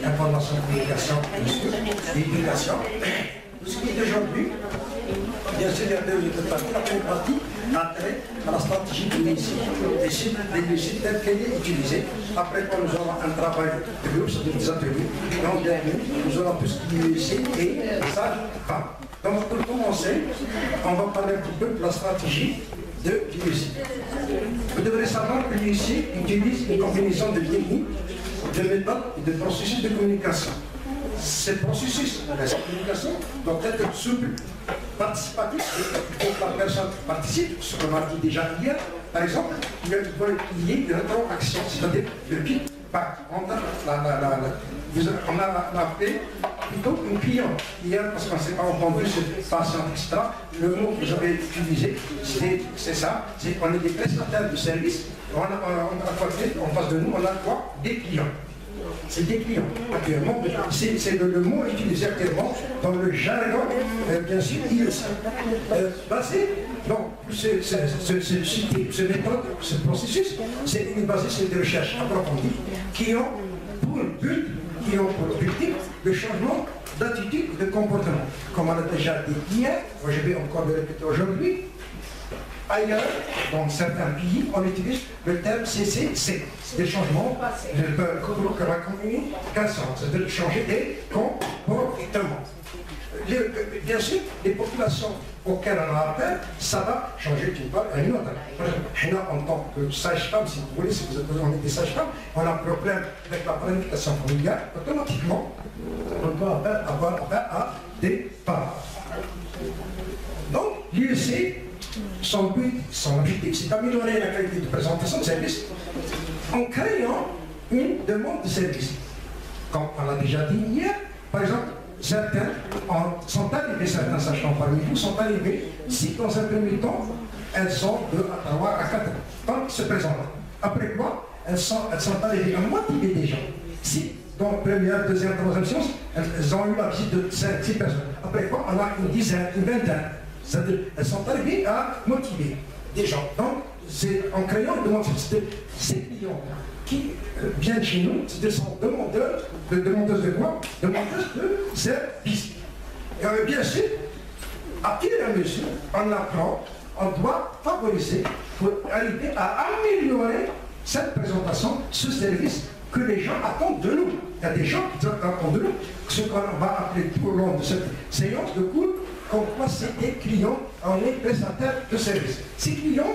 information, communication, et éducation. Ce qui est aujourd'hui, bien sûr, il y a deux parties. La première partie a trait à la stratégie de l'INSEE, telle qu'elle est utilisée. Après quoi, nous aurons un travail de groupe, c'est-à-dire des ateliers. Et en dernier, nous aurons tout ce qui est l'INSEE et sage-femme. Donc, pour commencer, on va parler un petit peu de la stratégie de l'INSEE. Vous devrez savoir que l'INSEE utilise une combinaison de techniques, de méthodes et de processus de communication. Ces processus de communication doivent être souples, participatifs, il faut que la personne participe, ce qu'on a dit déjà hier, par exemple, il faut qu'il y ait une rétroaction, c'est-à-dire le feedback. On a fait plutôt une cliente hier, parce qu'on ne s'est pas entendu, ce patient, etc. Le mot que j'avais utilisé, c'est ça, c'est qu'on est des prestataires de services, en face de nous, on a quoi? Des clients. C'est des clients, actuellement. C'est le mot utilisé actuellement dans le jargon, bien sûr, IEC. Basé, donc, ce méthode, ce processus, c'est basé sur des recherches approfondies qui ont pour but, qui ont pour objectif le changement d'attitude, de comportement. Comme on a déjà dit hier, moi je vais encore le répéter aujourd'hui, ailleurs, dans certains pays, on utilise le terme CCC, c'est des changements de la communication, c'est-à-dire changer des comportements. Bien sûr, les populations auxquelles on a affaire, ça va changer d'une part à une autre. En tant que sage-femme, si vous voulez, si vous êtes on est des sages-femmes, on a un problème avec la planification familiale, automatiquement, on doit avoir affaire à des parents. Donc, l'IEC, son but, son objectif, c'est d'améliorer la qualité de présentation de service en créant une demande de service. Comme on l'a déjà dit hier, par exemple, certains sont arrivés, certains sachant parmi vous, sont arrivés, si dans un premier temps, elles sont de 3 à 4 ans, tant qu'ils se présentent. Après quoi, elles sont arrivées à motiver des gens. Si dans première, deuxième, troisième séance, elles ont eu la visite de 5-6 personnes. Après quoi, on a une dizaine, une vingtaine. C'est-à-dire, elles sont arrivées à motiver des gens. Donc, c'est en créant une demande, c'est ces clients qui viennent chez nous, c'est-à-dire sont demandeuses de quoi? Demandeuses de services. Et bien sûr, à fur et à mesure, on apprend, on doit favoriser pour arriver à améliorer cette présentation, ce service que les gens attendent de nous. Il y a des gens qui attendent de nous, ce qu'on va appeler tout au long de cette séance de cours, comme quoi c'est des clients, on est prestataires de services. Ces clients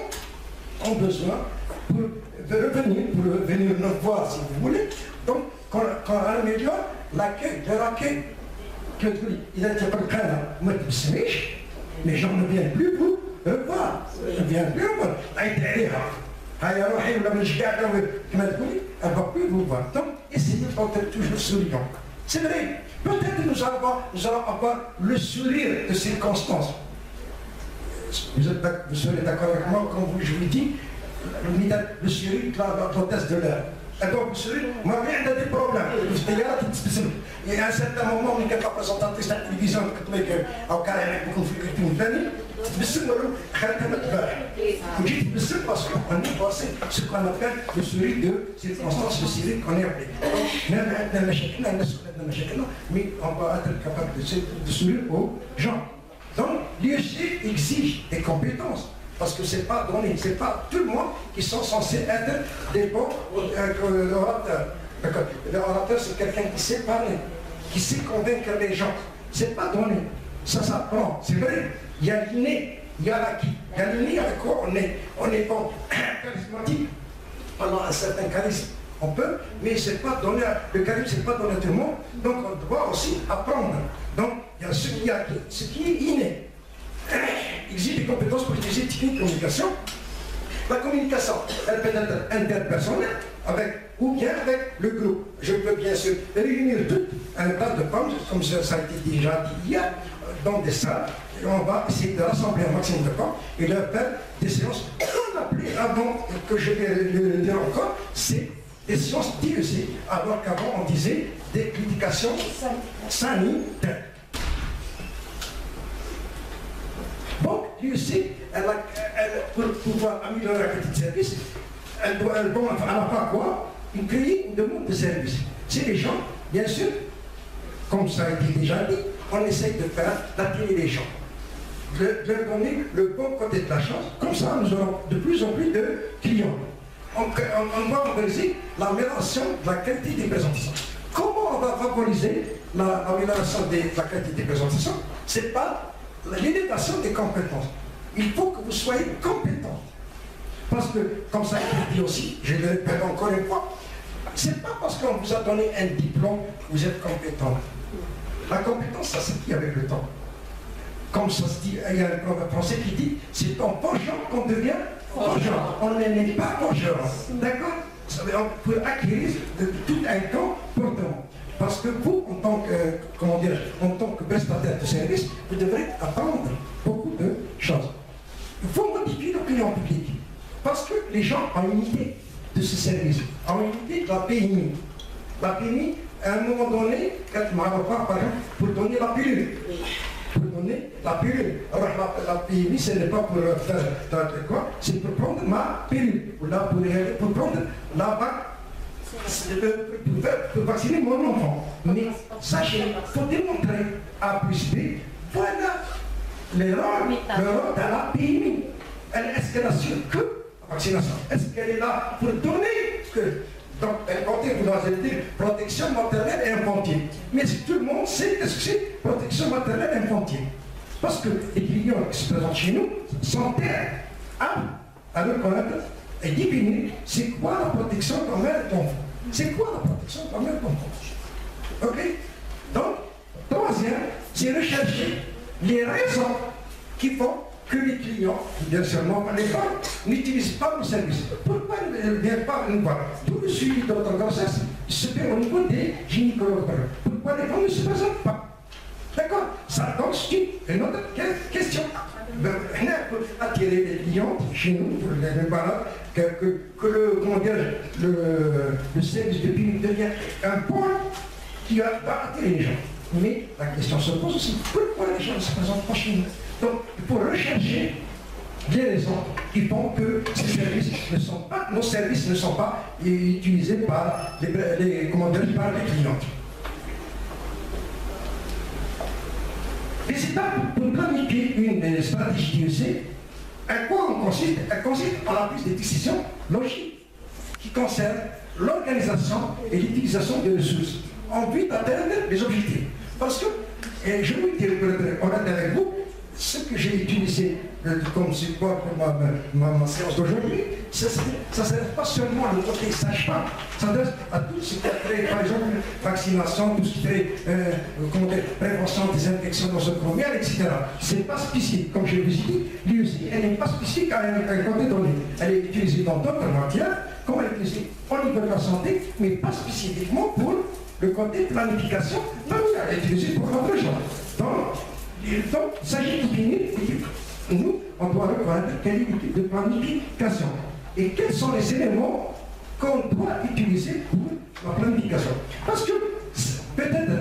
ont besoin pour venir nous voir si vous voulez, donc qu'on améliore l'accueil, leur accueil. Il a été pas le cas là, moi je me les gens ne viennent plus vous voir, ne viennent plus vous voir. Elle ne va plus vous voir. Donc, essayez d'être toujours souriant. C'est vrai, peut-être nous allons avoir le sourire de circonstance. Vous serez d'accord avec moi quand je vous dis, le sourire l'hôtesse de l'air. Et donc, vous serez, moi, il y a des problèmes. Il y a un certain moment, on est capable de présenter la télévision, au carré avec beaucoup de famille. Vous dites parce qu'on est passé ce qu'on appelle le sourire de circonstance, le sourire qu'on est appelé. Mais on va être capable de sourire aux gens. Donc, l'IEC exige des compétences. Parce que ce n'est pas donné, ce n'est pas tout le monde qui sont censés être des bons orateurs. Le orateur, c'est quelqu'un qui sait parler, qui sait convaincre les gens. Ce n'est pas donné, ça s'apprend. C'est vrai, il y a l'inné, il y a l'acquis. Il y a l'inné avec quoi on est bon, charismatique. On a un certain charisme. On peut, mais c'est pas donné le charisme, c'est pas donné à tout le monde. Donc on doit aussi apprendre. Donc il y a ce qui est inné. Il existe des compétences pour utiliser techniques de communication. La communication, elle peut être interpersonnelle ou bien avec le groupe. Je peux bien sûr réunir tout un tas de femmes, comme ça a été déjà dit hier, dans des salles. Et on va essayer de rassembler un maximum de femmes et leur faire des séances qu'on appelait avant, que je vais le dire encore, c'est des séances d'IEC, alors qu'avant on disait des éducations sanitaires. Donc, l'IEC, pour pouvoir améliorer la qualité de service, elle va faire quoi? Créer une demande de service. C'est les gens Bien sûr, comme ça a été déjà dit, on essaye de faire d'attirer les gens, de leur donner le bon côté de la chose. Comme ça, nous aurons de plus en plus de clients. On va favoriser l'amélioration de la qualité des présentations. Comment on va favoriser l'amélioration de la qualité des présentations? C'est pas l'élévation des compétences. Il faut que vous soyez compétents. Parce que, comme ça a été dit aussi, je le répète encore une fois, c'est pas parce qu'on vous a donné un diplôme que vous êtes compétent. La compétence, ça s'acquiert avec le temps. Comme ça se dit, il y a un proverbe français qui dit, c'est en forgeant qu'on devient forgeant. On n'est pas forgeant. D'accord? On peut acquérir de tout un temps portement. Parce que vous, en tant que prestataire de service, vous devrez apprendre beaucoup de choses. Il faut modifier l'opinion publique. Parce que les gens ont une idée de ce service, ont une idée de la PMI. La PMI, à un moment donné, par exemple, pour donner la pilule. Pour donner la pilule. Alors la PMI, ce n'est pas pour faire quoi, c'est pour prendre ma pilule. Ou là, pour prendre la vague. Pour vacciner mon enfant. Mais sachez, il faut démontrer à plus B, voilà l'erreur de la PMI. Est-ce qu'elle assure que la vaccination? Est-ce qu'elle est là pour donner que, donc, vous allez dire protection maternelle et infantile. Mais si tout le monde sait ce que c'est protection maternelle et infantile. Parce que les clients qui se présentent chez nous s'enterrent à reconnaître et définir c'est quoi la protection de mère et d'enfant. C'est quoi la protection de mère et d'enfant? Ok? Donc, troisième, c'est rechercher les raisons qui font que les clients, bien sûr, les femmes, n'utilisent pas nos services. Pourquoi ils ne viennent pas nous voir? Tout le suivi de notre grossesse se fait au niveau des gynécologues. Pourquoi les femmes ne se présentent pas? D'accord? Ça constitue une autre question. Pour attirer les clients chez nous, pour les malades, que le service de clinique devient un point qui va attirer les gens. Mais la question se pose aussi, pourquoi les gens ne se présentent pas chez nous? Donc, il faut rechercher les raisons qui font que nos services ne sont pas utilisés par les clients. Les étapes pour planifier une stratégie d'UEC, à quoi on consiste? Elle consiste en la prise de décisions logiques qui concernent l'organisation et l'utilisation des ressources en vue d'atteindre les objectifs. Parce que, et je vous dis, honnête avec vous, ce que j'ai utilisé comme support pour ma séance d'aujourd'hui, ça ne s'adresse pas seulement le côté sage-femme, ça s'adresse à tout ce qui est trait, par exemple, vaccination, tout ce qui est prévention des infections nosocomiales, etc. Ce n'est pas spécifique, comme je vous ai dit, lui aussi, elle n'est pas spécifique à un côté donné. Elle est utilisée dans d'autres matières, comme elle est utilisée au niveau de la santé, mais pas spécifiquement pour le côté planification, donc elle est utilisée pour autre chose. Donc, il s'agit de finir, nous, on doit reconnaître quelle est l'outil de planification et quels sont les éléments qu'on doit utiliser pour la planification. Parce que peut-être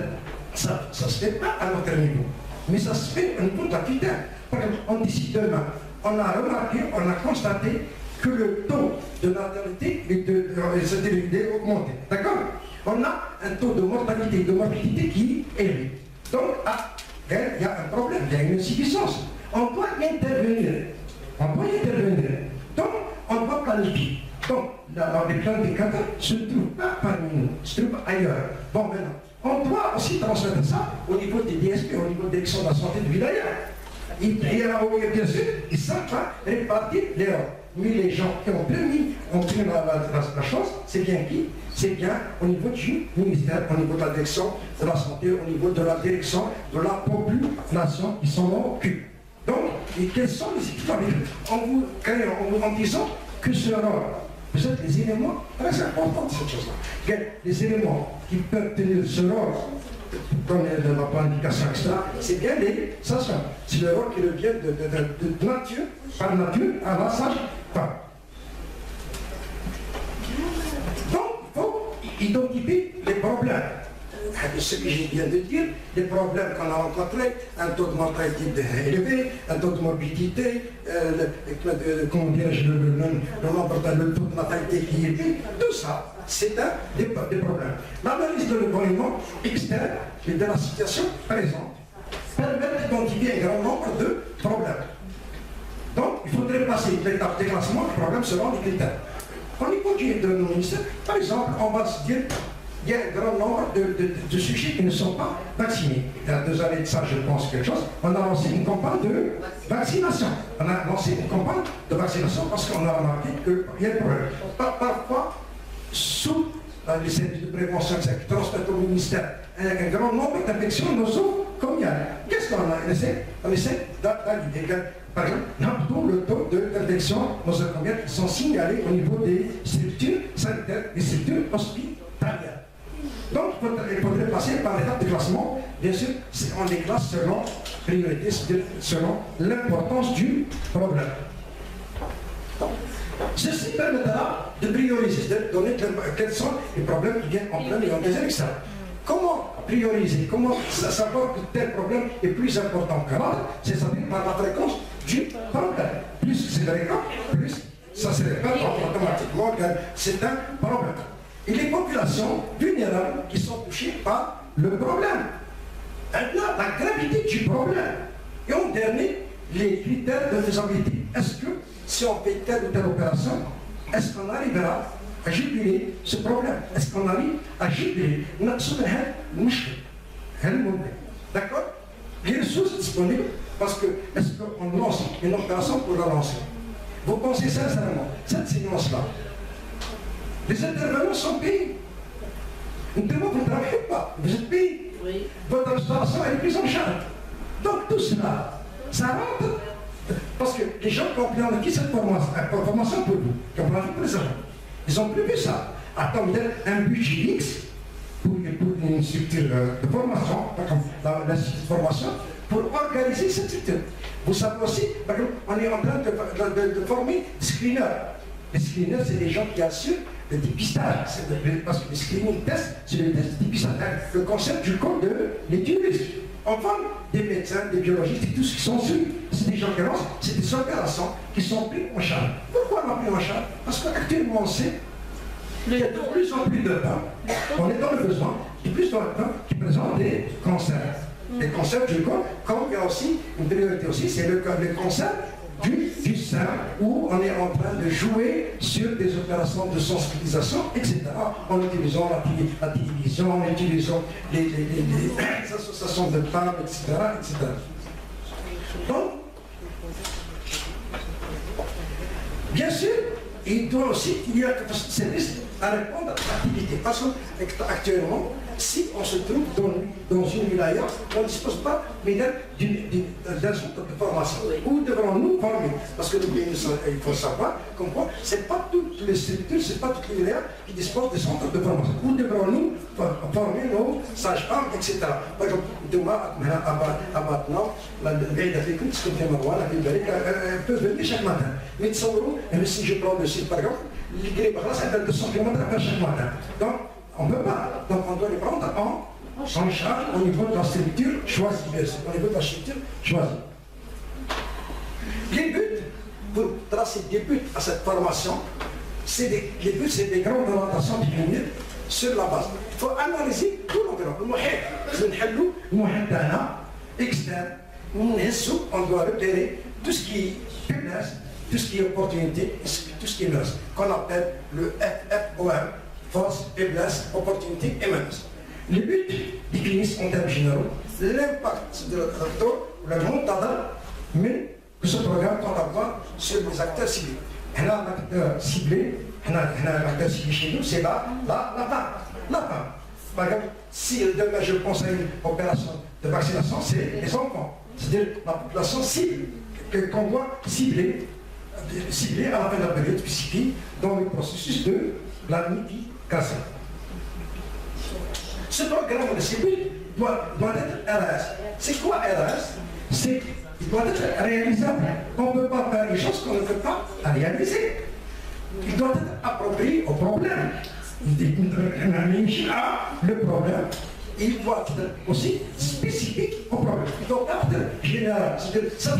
ça ne se fait pas à notre niveau, mais ça se fait au niveau de la filière. Par exemple, d'ici demain, on a remarqué, on a constaté que le taux de natalité est augmenté. D'accord? On a un taux de mortalité et de morbidité qui est élevé. Donc, il y a un problème, il y a une insuffisance. On doit intervenir. Donc, on doit planifier. Donc, les planificateurs ne se trouvent pas parmi nous, se trouvent ailleurs. Bon, maintenant, on doit aussi transmettre ça au niveau des DSP, au niveau de l'élection de la santé du Wilaya. Et bien sûr, ils ne savent pas répartir les rôles. Mais les gens qui ont pris la chose, c'est bien qui? C'est bien au niveau du ministère, au niveau de la direction de la santé, au niveau de la direction de la population qui s'en occupe. Donc, et quels sont les équipes avec eux en disant que ce rôle, vous êtes les éléments très importants de cette chose-là. Les éléments qui peuvent tenir ce rôle, comme la planification, etc., c'est bien les sages-femmes. C'est le rôle qui revient de nature, par nature, à la sage-femme. Donc, il faut identifier les problèmes. ce que je viens de dire, les problèmes qu'on a rencontrés, un taux de mortalité élevé, un taux de morbidité, comment dirais-je, le taux de natalité qui est élevé, tout ça, c'est des problèmes. L'analyse de l'évolution externe et de la situation présente permet d'identifier un grand nombre de problèmes. Donc, il faudrait passer l'étape de classement du problème selon les critères. Au niveau de nos ministères, par exemple, on va se dire il y a un grand nombre de sujets qui ne sont pas vaccinés. Il y a 2 années de ça, je pense, quelque chose. On a lancé une campagne de vaccination. On a lancé une campagne de vaccination parce qu'on a remarqué qu'il y a des problèmes. Parfois, sous les services de prévention qui transmettent au ministère un grand nombre d'infections nosocomiales. Qu'est-ce qu'on a? On essaie d'allumer. Par exemple, nous le taux d'infection nosocomiale qui sont signalés au niveau des structures sanitaires, des structures hospitalières. Donc, il faudrait passer par l'étape de classement. Bien sûr, on les classe selon priorité, selon l'importance du problème. Ceci permettra de prioriser, de donner quels sont les problèmes qui viennent en premier et en deuxième examen. Comment prioriser? Comment savoir que tel problème est plus important que l'autre? C'est savoir par la fréquence du problème. Plus c'est fréquent, plus ça se répète automatiquement que c'est un problème. Et les populations vulnérables qui sont touchées par le problème. Maintenant, la gravité du problème. Et en dernier, les critères de faisabilité. Est-ce que si on fait telle ou telle opération, est-ce qu'on arrivera à juguler ce problème? Est-ce qu'on arrive à juguler? D'accord? Les ressources disponibles, parce que est-ce qu'on lance une opération pour la lancer? Vous pensez sincèrement, cette séance-là, les intervenants sont payés. Vous ne travaillez pas, vous êtes payés. Oui. Votre restauration est prise en charge. Donc tout cela, ça rentre. Parce que les gens qui ont acquis cette formation pour vous, qui ont pris pour ça, ils ont prévu ça. Attends, un budget X pour une structure de formation, l'institut de formation, pour organiser cette structure. Vous savez aussi, par exemple, on est en train de former des screeners. Les screeners, c'est des gens qui assurent le dépistage. Parce que les screening tests, c'est le test de dépistage. Le concept du code de l'étude. On forme des médecins, des biologistes et tous ceux qui sont suivis. C'est des gens qui lancent, c'est des opérations qui sont prises en charge. Pourquoi on a pris en charge? Parce qu'actuellement on sait qu'il y a de plus en plus de femmes, on est dans le besoin, de plus en plus de femmes qui présentent des cancers. Les cancers du corps, comme il y a aussi une priorité aussi, c'est le cancer du sein, où on est en train de jouer sur des opérations de sensibilisation, etc. En utilisant la télévision, en utilisant les associations de femmes, etc., etc. Donc, bien sûr, il doit aussi qu'il y ait un service à répondre à l'activité. Parce qu'actuellement, si on se trouve dans une wilaya, on ne dispose pas d'un centre de formation. Où devrons-nous former? Parce que il faut savoir comme quoi, ce n'est pas toutes les structures, ce n'est pas toutes les wilayas qui disposent de centres de formation. Où devrons-nous former nos sages-femmes, etc. Par exemple, demain, à maintenant, l'Aide africaine, ce que fait Marwan, peut venir chaque matin. Mais si je prends le site, par exemple, les Grébara, ça fait 200 km à faire chaque matin. Donc, on ne peut pas. Donc on doit les prendre en charge au niveau de la structure choisie. Au niveau de la structure choisie. Les buts, pour tracer des buts à cette formation, les buts, c'est des grandes orientations définies sur la base. Il faut analyser tout l'environnement. Le externe, on doit repérer tout ce qui est faiblesse, tout ce qui est opportunité, tout ce qui est menace, qu'on appelle le FFOM. Force, faiblesse, opportunité et menace. Le but définissent en termes généraux l'impact de le montant mais que ce programme doit avoir sur les acteurs ciblés. Un acteur ciblé, un acteur ciblé chez nous, c'est la femme. Par exemple, si demain je pense à une opération de vaccination, c'est les enfants. C'est-à-dire la population cible, qu'on doit cibler à la fin de la période spécifique dans le processus de planification. Ce programme de cible doit être RS. C'est quoi RS? Il doit être réalisable. On ne peut pas faire les choses qu'on ne peut pas réaliser. Il doit être approprié au problème. Le problème, il doit être aussi spécifique au problème. Il doit être général, c'est-à-dire ça,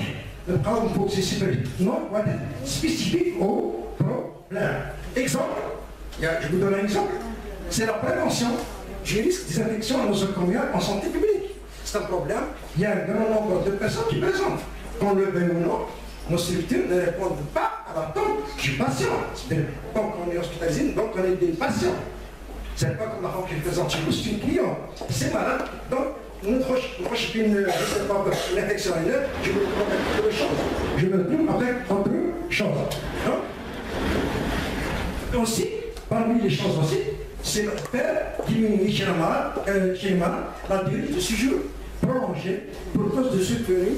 le problème pour que c'est non, doit être spécifique au problème. Exemple, je vous donne un exemple, c'est la prévention du risque des infections nosocomiales en santé publique. C'est un problème, il y a un grand nombre de personnes qui présentent. Qu'on le veuille ou non, nos structures ne répondent pas à l'attente du patient. Donc on est hospitalisé, donc on est des patients. C'est pas comme la femme qui présente chez nous, c'est une cliente. C'est malade, donc moi je suis une infection ailleurs, je me trouve avec autre chose. Je me trouve avec autre chose. Donc, aussi, parmi les choses aussi, c'est de faire diminuer chez le malade la durée de séjour prolongée pour cause de survenue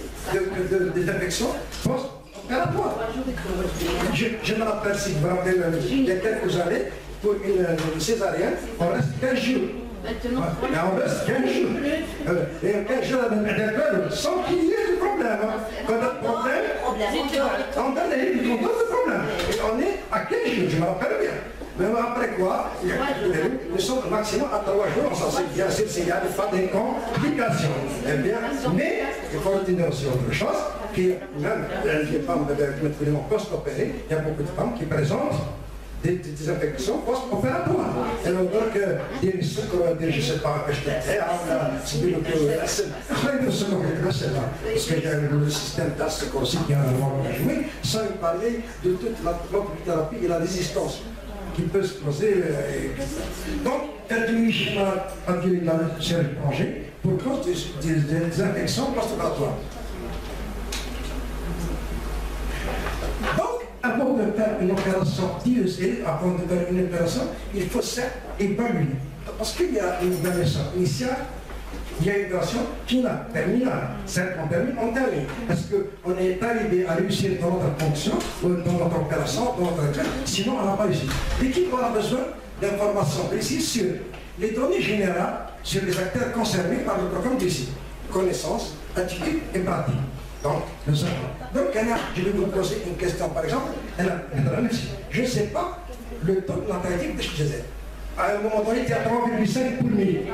des infections post-opératoires. Je me rappelle, si vous vous rappelez, il y a quelques années, pour une césarienne, on reste 15 jours. On reste 15 jours. Et 15 jours, sans qu'il y ait de problème. Quand on a de problème, on donne les problèmes. Et on est à 15 jours, je me rappelle bien. Mais après quoi, nous sommes au maximum à 3 jours, on s'en sait bien sûr s'il n'y a pas de complications. Eh bien, mais il faut retenir aussi autre chose, qui même les femmes post-opérées, il y a beaucoup de femmes qui présentent des infections post-opératoires. Et donc, des sucres, je ne sais pas, c'est du parce qu'il y a le système d'asco aussi qui a un rôle à jouer, sans parler de toute la thérapie et la résistance qui peut se poser. Donc, elle diminue la durée de la série prolongée pour cause des infections post-opératoires. Donc, avant de faire une opération d'IEC, avant de faire une opération, il faut s'évaluer. Parce qu'il y a une évaluation initiale, il y a une évaluation finale, terminale. Certains permis, on termine. Est-ce qu'on est arrivé à réussir dans notre fonction, ou dans notre opération, dans notre cas, sinon on n'a pas réussi. L'équipe aura besoin d'informations précises sur les données générales, sur les acteurs concernés par le programme d'IEC. Connaissances, attitudes et pratiques. Donc, je vais vous poser une question, par exemple, je ne sais pas le taux de natalité de chez à un moment donné, il y a 3,5 pour 1000.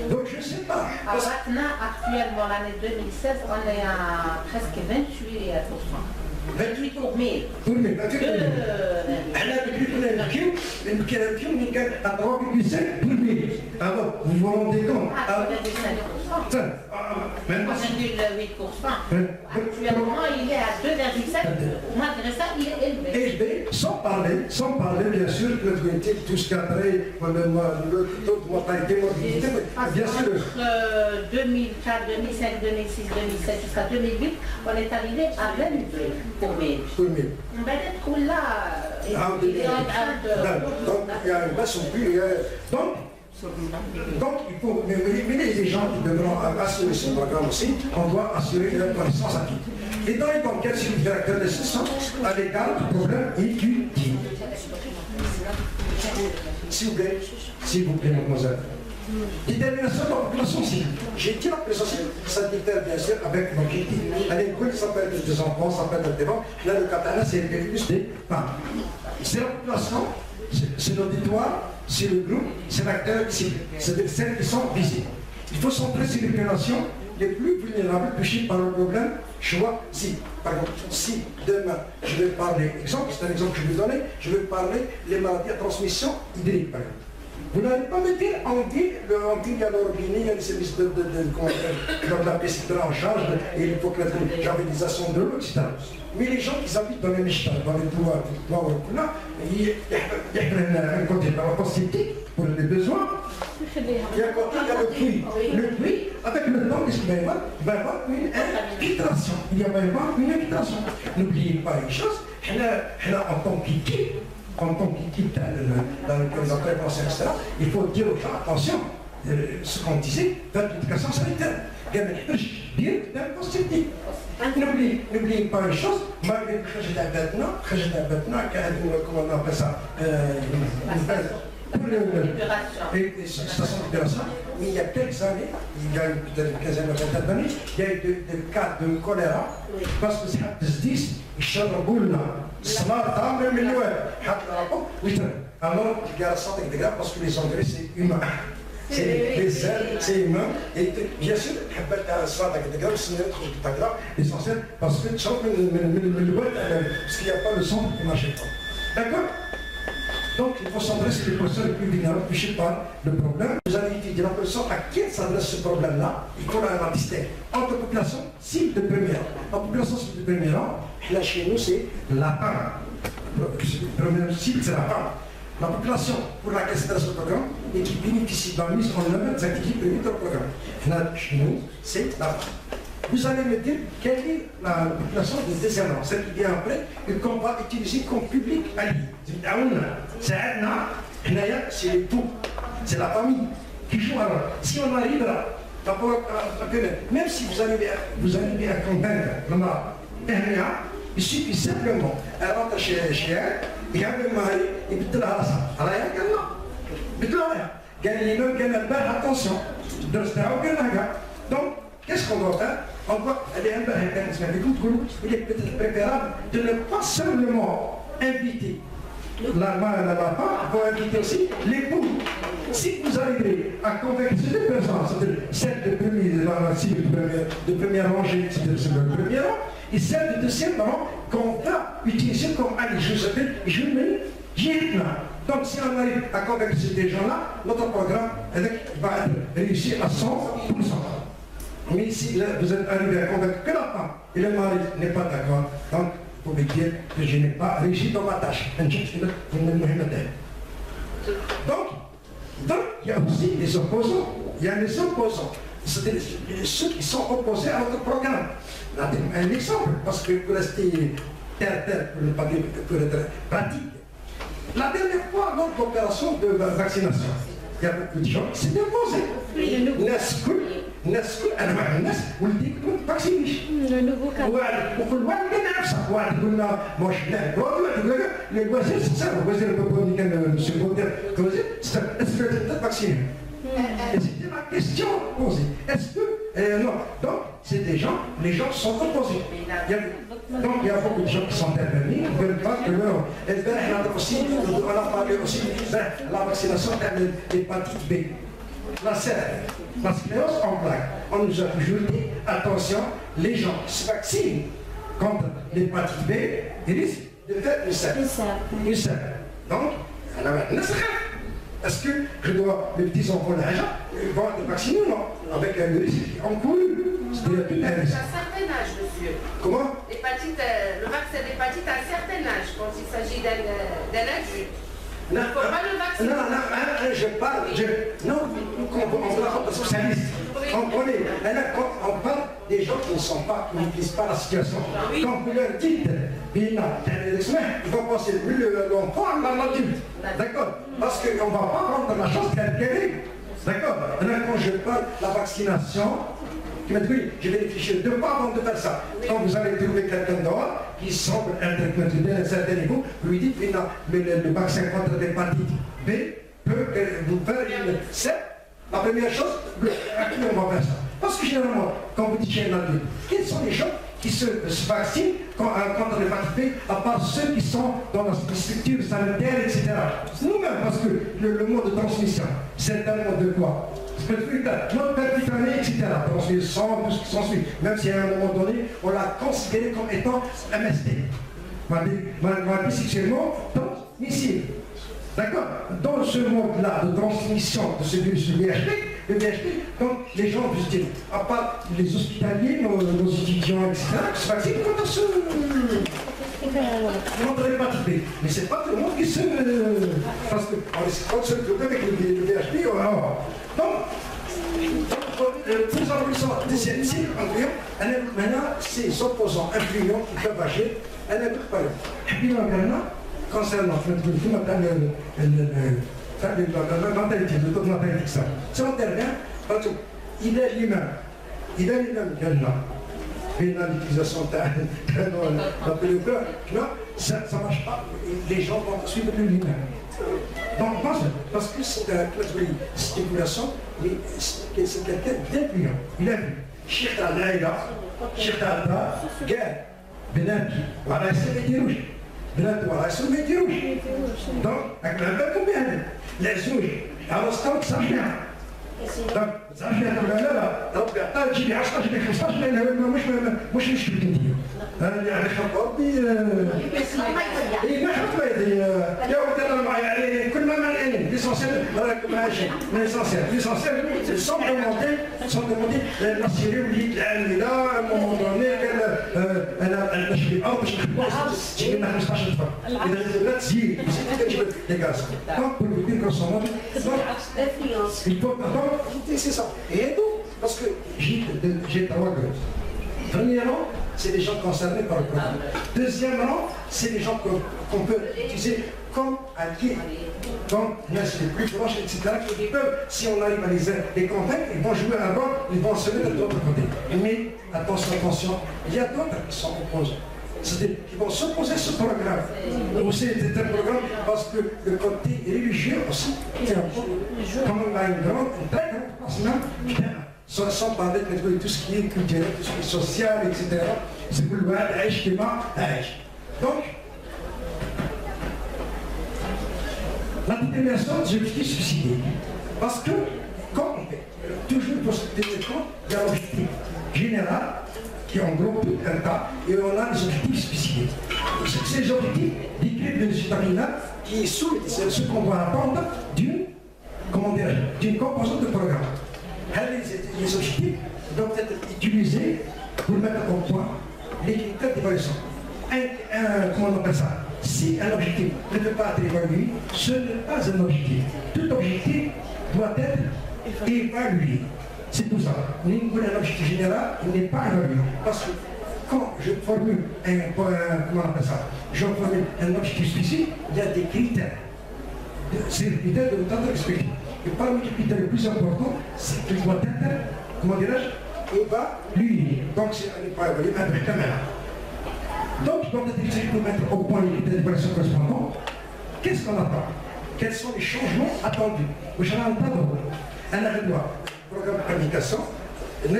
Donc, je ne sais pas. Actuellement, l'année 2016, on est à presque 28%. 28 pour 1000. Pour 1000, 28 pour 1000. À 3,5 pour 1000. Alors, vous vous rendez compte? Maintenant, c'est 8%. Actuellement, il est à 2,7%. Malgré ça, il est élevé. Élevé, sans parler bien sûr de tout ce qui a trait le taux de mortalité, morbidité, bien sûr. Entre 2004, 2005, 2006, 2007 jusqu'à 2008, on est arrivé à 22 pour 1000. On va être là, il est en train de... Donc, il y a une baisse au plus. Donc, il faut, mais les gens qui devront assurer ce programme aussi, on doit assurer leur connaissance acquise. Et dans les banquettes, c'est le directeur de session à l'égard du problème étudié. S'il vous plaît, mademoiselle. Détermination de la population civile. J'ai dit la population sanitaire, bien sûr, avec l'objectif. À l'école, ça peut être des enfants, ça peut être des femmes. Là, le Katana, c'est plus des femmes. C'est la population, c'est l'auditoire, c'est le groupe, c'est l'acteur cible. C'est celles qui sont visibles. Il faut centrer sur les populations les plus vulnérables touchées par le problème choisi. Par exemple, si demain, je vais parler, exemple, c'est un exemple que je vais donner, je vais parler des maladies à transmission hydrique, par exemple. Vous n'allez pas me dire, on dit il y a l'orbinie, il y a les services de la PCT en charge, et il faut que la javélisation de l'eau, etc. Mais les gens qui habitent dans les Michel, dans les toits, là, il y a un côté de la possibilité pour les besoins. Il y a un côté, il y a le puits. Le puits, avec le temps, qu'est-ce qu'il va y avoir? Il va y avoir une infiltration. Il va y avoir une infiltration. N'oubliez pas une chose, en tant qu'équipe, dans le prévention, etc., il faut dire aux gens, attention, ce qu'on disait, dans l'éducation sanitaire. Il y a bien d'inconstitutif. N'oubliez pas une chose, malgré que j'ai maintenant, comment on appelle ça, une station d'opération, il y a quelques années, il y a peut-être une quinzaine, vingtaine d'années, il y a eu des cas de choléra, parce que c'est 10, يشربوا لنا الصناعة طعم من الواد حتى الرابط ويترك. Alors, il y a la santé grave parce que les engrais c'est humain. c'est les ailes, c'est humain. Et bien sûr, l'essentiel, parce que parce qu'il n'y a pas le son qui ne marche pas. D'accord? Donc, il faut s'adresser les personnes les plus vulnérables, touchées par le problème. Vous allez étudier la personne à qui s'adresse ce problème-là. Il faut la distinguer entre population cible de premier rang. La population cible de premier rang, là chez nous, c'est la femme. La première cible, c'est la femme. La population pour laquelle s'adresse le programme et qui bénéficie de la mise en œuvre des activités prévues dans le programme. Là chez nous, c'est la femme. Vous allez me dire quelle est la population de deuxième rang, celle qui vient après et qu'on va utiliser comme public allié. C'est l'époux, c'est la famille qui joue alors. Si on arrive là, même si vous arrivez à convaincre il suffit simplement, elle rentre chez elle, il y a le mari, il dit là, attention, donc, qu'est-ce qu'on doit faire? On doit aller un peu il est peut-être préférable de ne pas seulement inviter la femme, il faut inviter aussi l'époux. Si vous arrivez à convaincre ces deux personnes, c'est-à-dire celle de première rangée, c'est le premier rang, et celle de deuxième rang qu'on va utiliser comme allié. Je vous appelle Jihna. Donc si on arrive à convaincre ces gens-là, notre programme va être réussi à 100%. Mais si vous êtes arrivé à convaincre que la femme et le mari n'est pas d'accord, donc vous pouvez dire que je n'ai pas réussi dans ma tâche. Donc, il y a aussi des opposants. Il y a des opposants. C'est-à-dire ceux qui sont opposés à notre programme. Un exemple, parce que pour rester terre, pour ne pas dire pour être pratique. La dernière fois, lors de l'opération de vaccination, il y a beaucoup de gens qui s'étaient opposés. Le nouveau cas. C'était ma question posée. Est-ce que... non. Donc, c'est des gens, les gens sont opposés. Donc, il y a beaucoup de gens qui sont intervenus, qui ne veulent pas que leur... On a parlé aussi de la vaccination de l'hépatite B. La sclérose en plaques. On nous a toujours dit, attention, les gens qui se vaccinent contre l'hépatite B, ils risquent de faire une sève. Donc, est-ce que je dois, les petits enfants de l'âge, vont être vaccinés ou non? Avec le risque encouru. C'est-à-dire tout un risque. À un certain âge, monsieur. Comment? Le vaccin d'hépatite à un certain âge, quand il s'agit d'un adulte. Il ne faut pas le vacciner. Non, je parle. Non, on va rendre socialiste. On parle des gens qui ne maîtrisent pas la situation. Quand vous leur dites, ils vont penser l'enfant à l'adulte. D'accord? Parce qu'on ne va pas rendre la chose telle qu'elle est. D'accord? Quand je parle de la vaccination, tu m'as dit oui, je vais réfléchir 2 fois avant de faire ça. Quand vous allez trouver quelqu'un dehors qui semble interpréter à un certain niveau, vous lui dites le vaccin contre l'hépatite B peut vous faire une sève. La première chose, à qui on va faire ça? Parce que généralement, quand vous dites chez un adulte, quels sont les gens qui se vaccinent contre l'hépatite B, à part ceux qui sont dans la structure sanitaire, etc. Nous-mêmes, parce que le mode de transmission, c'est un mode de quoi? Notre perpétuité, etc. Transmission, tout ce qui s'ensuit. Même si à un moment donné, on l'a considéré comme étant MST. Sexuellement transmissible. D'accord? Dans ce mode-là de transmission de ce virus, le VHP, donc les gens, je dis, à part les hospitaliers, nos étudiants, etc., qui se vaccinent contre l'hépatite B. Mais c'est pas tout le monde qui se... Parce qu'on se trouve avec le VHP, donc, pour avoir deuxième cycle, maintenant, ces opposants influents qui peuvent agir, elle n'est pas là. Et puis, maintenant, concernant la mentalité, le taux de mentalité, ça. Si on intervient, parce qu'il est lui-même, l'utilisation d'un pédophile, ça ne marche pas. Les gens vont suivre lui-même. Donc, parce que c'est une stipulation, mais c'est quelqu'un d'influent. Il a vu. Cheikh Al-Aïla, Cheikh Al-Ba, guerre, Benaki, voilà, c'est les rouges. Benaki, voilà, c'est les rouges. Donc, avec la belle combien? Les rouges. Alors, ça vient. دونك زعما لا لا لا تجيبي 10 تجيبي 15 مش نشبك انت يعني حق ربي ما حط بيدي يا ولد انا معايا يعني كل ما معي ليسونسيال راك ماشي ليسونسيال سون مونتي نصيري وليد العامله موضوعني قال انا نشري الارض باش نخدموا تجي لنا 15 طفل اذا لا تزيد كتجيب لي كاس دونك pour vous dire grosso modo il faut c'est ça et tout parce que j'ai trois groupes. Premièrement, c'est les gens concernés par le programme. Deuxièmement, c'est les gens qu'on peut utiliser comme alliés, comme les plus proches, etc. Qui peuvent, si on arrive à les convaincre, ils vont jouer un rôle, ils vont se mettre de l'autre côté. Mais attention, il y a d'autres qui sont opposés. C'est-à-dire qu'ils vont s'opposer à ce programme. Aussi, c'est un programme parce que le côté religieux aussi est un peu, comme on a une très grande place même, sans parler de tout ce qui est culturel, tout ce qui est social, etc. C'est pour le voir, donc, la détermination des objectifs suicidaires. Parce que, quand on fait, toujours pour se tenir compte, il y a l'objectif général qui englobe tout un tas, et on a les objectifs suicidaires. Ces objectifs décrivent le stamina qui est ce qu'on doit attendre d'une composante de programme. Les objectifs doivent être utilisés pour mettre au point les critères d'évaluation. Comment on appelle ça? Si un objectif ne peut pas être évalué, ce n'est pas un objectif. Tout objectif doit être évalué. C'est tout ça. Un objectif général n'est pas évalué. Parce que quand je formule comment on appelle ça? Je formule un objectif spécifique, il y a des critères. C'est les critères de notre respectif. Et parmi les critères les plus importants, c'est qu'il doit être, comment dirais-je, évalué. Donc c'est pas évalué, un caméra. Donc il doit être utilisé pour mettre au point les critères d'évaluation correspondants. Qu'est-ce qu'on attend? Quels sont les changements attendus? Je n'en ai pas d'autre. Un arrêt programme de planification, c'est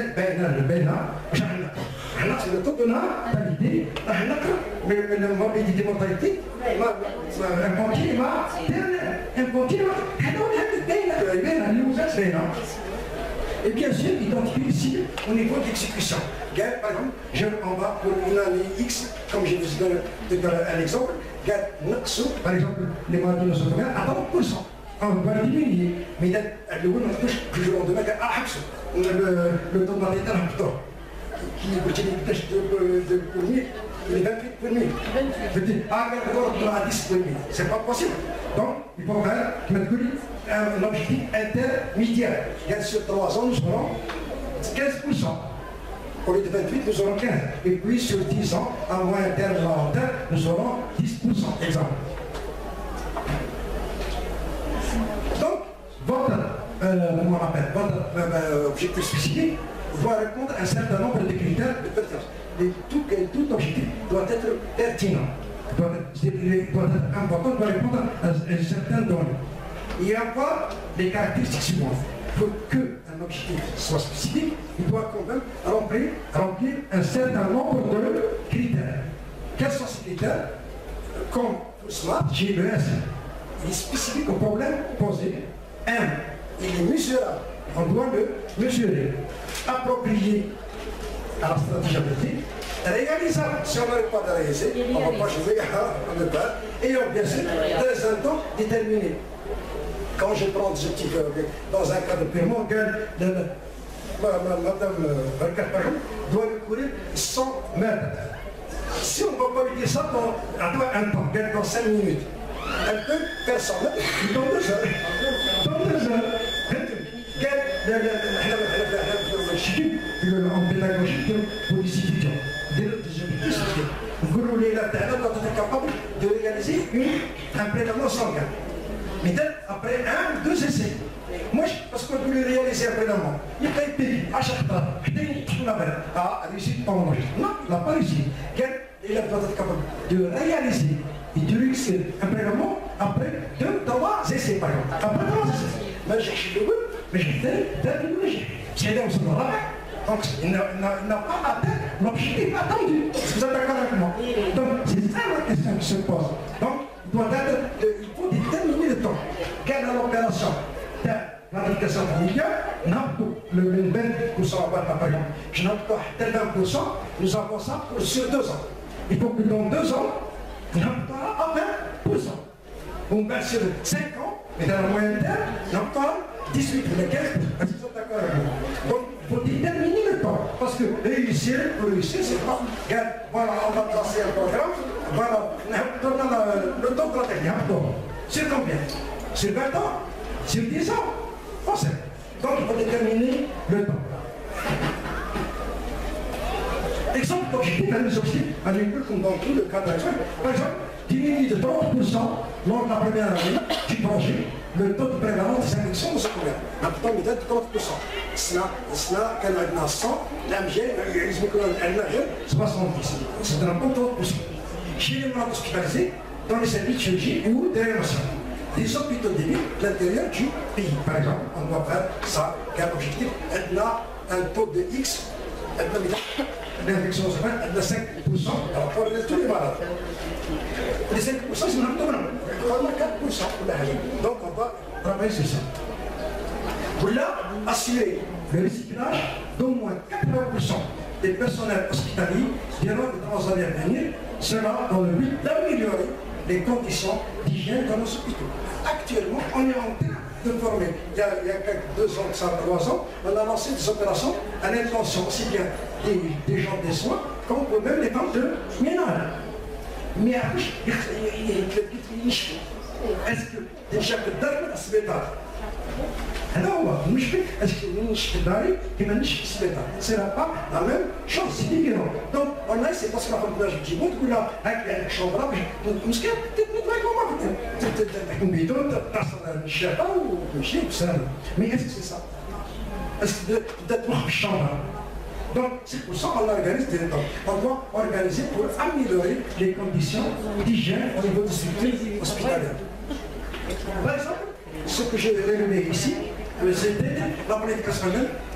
le taux de validé, la mobilité mortalité, et bien sûr, identifier les cibles au niveau de l'exécution. Par exemple, on va pour une année X, comme je vous donne un exemple, par exemple, les maladies nosocomiales à 30%. On va diminuer, mais le lendemain, le taux de mortalité est plutôt. Qui est de pour il est 28 pour 1000. À 10 pour 1000. C'est pas possible. Donc, il faut faire un objectif intermédiaire. Sur 3 ans, nous aurons 15%. Au lieu de 28, nous aurons 15. Et puis, sur 10 ans, à moyen terme ou à long terme, nous aurons 10%. Exemple. Donc, votre objectif spécifique doit répondre à un certain nombre de critères de pertinence. Et tout objectif doit être pertinent, doit être important, doit répondre à un certain domaine. Il y a pas des caractéristiques suivantes. Pour qu'un objectif soit spécifique, il doit quand même remplir un certain nombre de critères. Quels sont ces critères? Comme SMART, GES, il est spécifique au problème posé. Il est mesurable. On doit le mesurer. Approprié à la stratégie adoptée, réalisable. Si on n'arrive pas à réaliser, on ne va pas jouer à ne pas. Et bien sûr, dans un temps déterminé. Quand je prends des objectifs dans un cas de paiement, Madame Vercapajon doit courir 100 mètres. Si on ne va pas lui dire ça dans un temps, dans 5 minutes, elle peut faire 100 mètres dans 2 heures. Dans 2 heures. En pédagogie pour les étudiants, des objectifs. Vous roulez là quand on est capable de réaliser un prélèvement sanguin. Mais après 1 ou 2 essais. Moi, parce qu'on voulait réaliser un prélèvement, il a été à chaque fois, réussi pendant le Non, il n'a pas réussi. Il doit être capable de réaliser et de réussir un prélèvement après 2-3 essais, par exemple. Après 3 essais. Mais j'ai cherché le goût, mais j'ai fait d'analyser. C'est là où ça va. Donc, il n'a pas atteint l'objectif attendu. Vous êtes d'accord avec moi? Donc, c'est ça la question qui se pose. Donc, il faut déterminer le temps. Quelle est l'opération planification familiale, le même que ça va pas par exemple. Je n'ai pas tel 20%, nous avons ça sur 2 ans. Il faut que dans 2 ans, nous avons à 20%. On va sur 5 ans, mais dans la moyenne terme, nous avons 18 ou 15%. Est-ce qu'ils sont d'accord avec moi? Donc, il faut déterminer le temps. Parce que réussir, c'est pas, regarde, voilà, on va passer un programme, voilà, le temps qu'on a. Sur combien? Sur 20 ans? Sur 10 ans? On sait. Donc il faut déterminer le temps. Exemple objectif, un objectif, comme dans tout le cas d'un truc. Par exemple, diminuer de 30% lors de la première année du projet, le taux de prévalence des infections de ce combien? Maintenant, il est de 30%. Cela, quand on a 100, l'AMG, le 70. C'est un bon 30%. Chez les malades hospitalisés, dans les services de chirurgie ou de réanimation. Des hôpitaux de l'intérieur du pays. Par exemple, on doit faire ça, quel objectif? Elle a un taux de X, l'infection elle a 5% par rapport à tous les malades. Les 5%, c'est un peu moins. On a 4% pour la région. Donc on va travailler sur ça. Pour là, assurer le recyclage d'au moins 80% des personnels hospitaliers durant les 3 années à venir, cela dans le but d'améliorer les conditions d'hygiène dans nos hôpitaux. Actuellement, on est en train de former. Il y a quelques 2 ans, 3 ans, on a lancé des opérations à l'intention aussi bien des gens des soins, comme même les femmes de ménage. Mais après, est-ce que déjà que d'armes à se mettre alors, est-ce que c'est pas la même chose, c'est différent. Donc, on a essayé parce que la femme de l'âge du monde, là, avec la chambre, je me suis dit, mais est-ce que c'est ça? Est-ce que d'être en chambre? Donc, c'est pour ça qu'on organise des temps. On doit organiser pour améliorer les conditions d'hygiène au niveau des structures hospitalières. Par exemple, ce que j'ai relevé ici, c'était la planification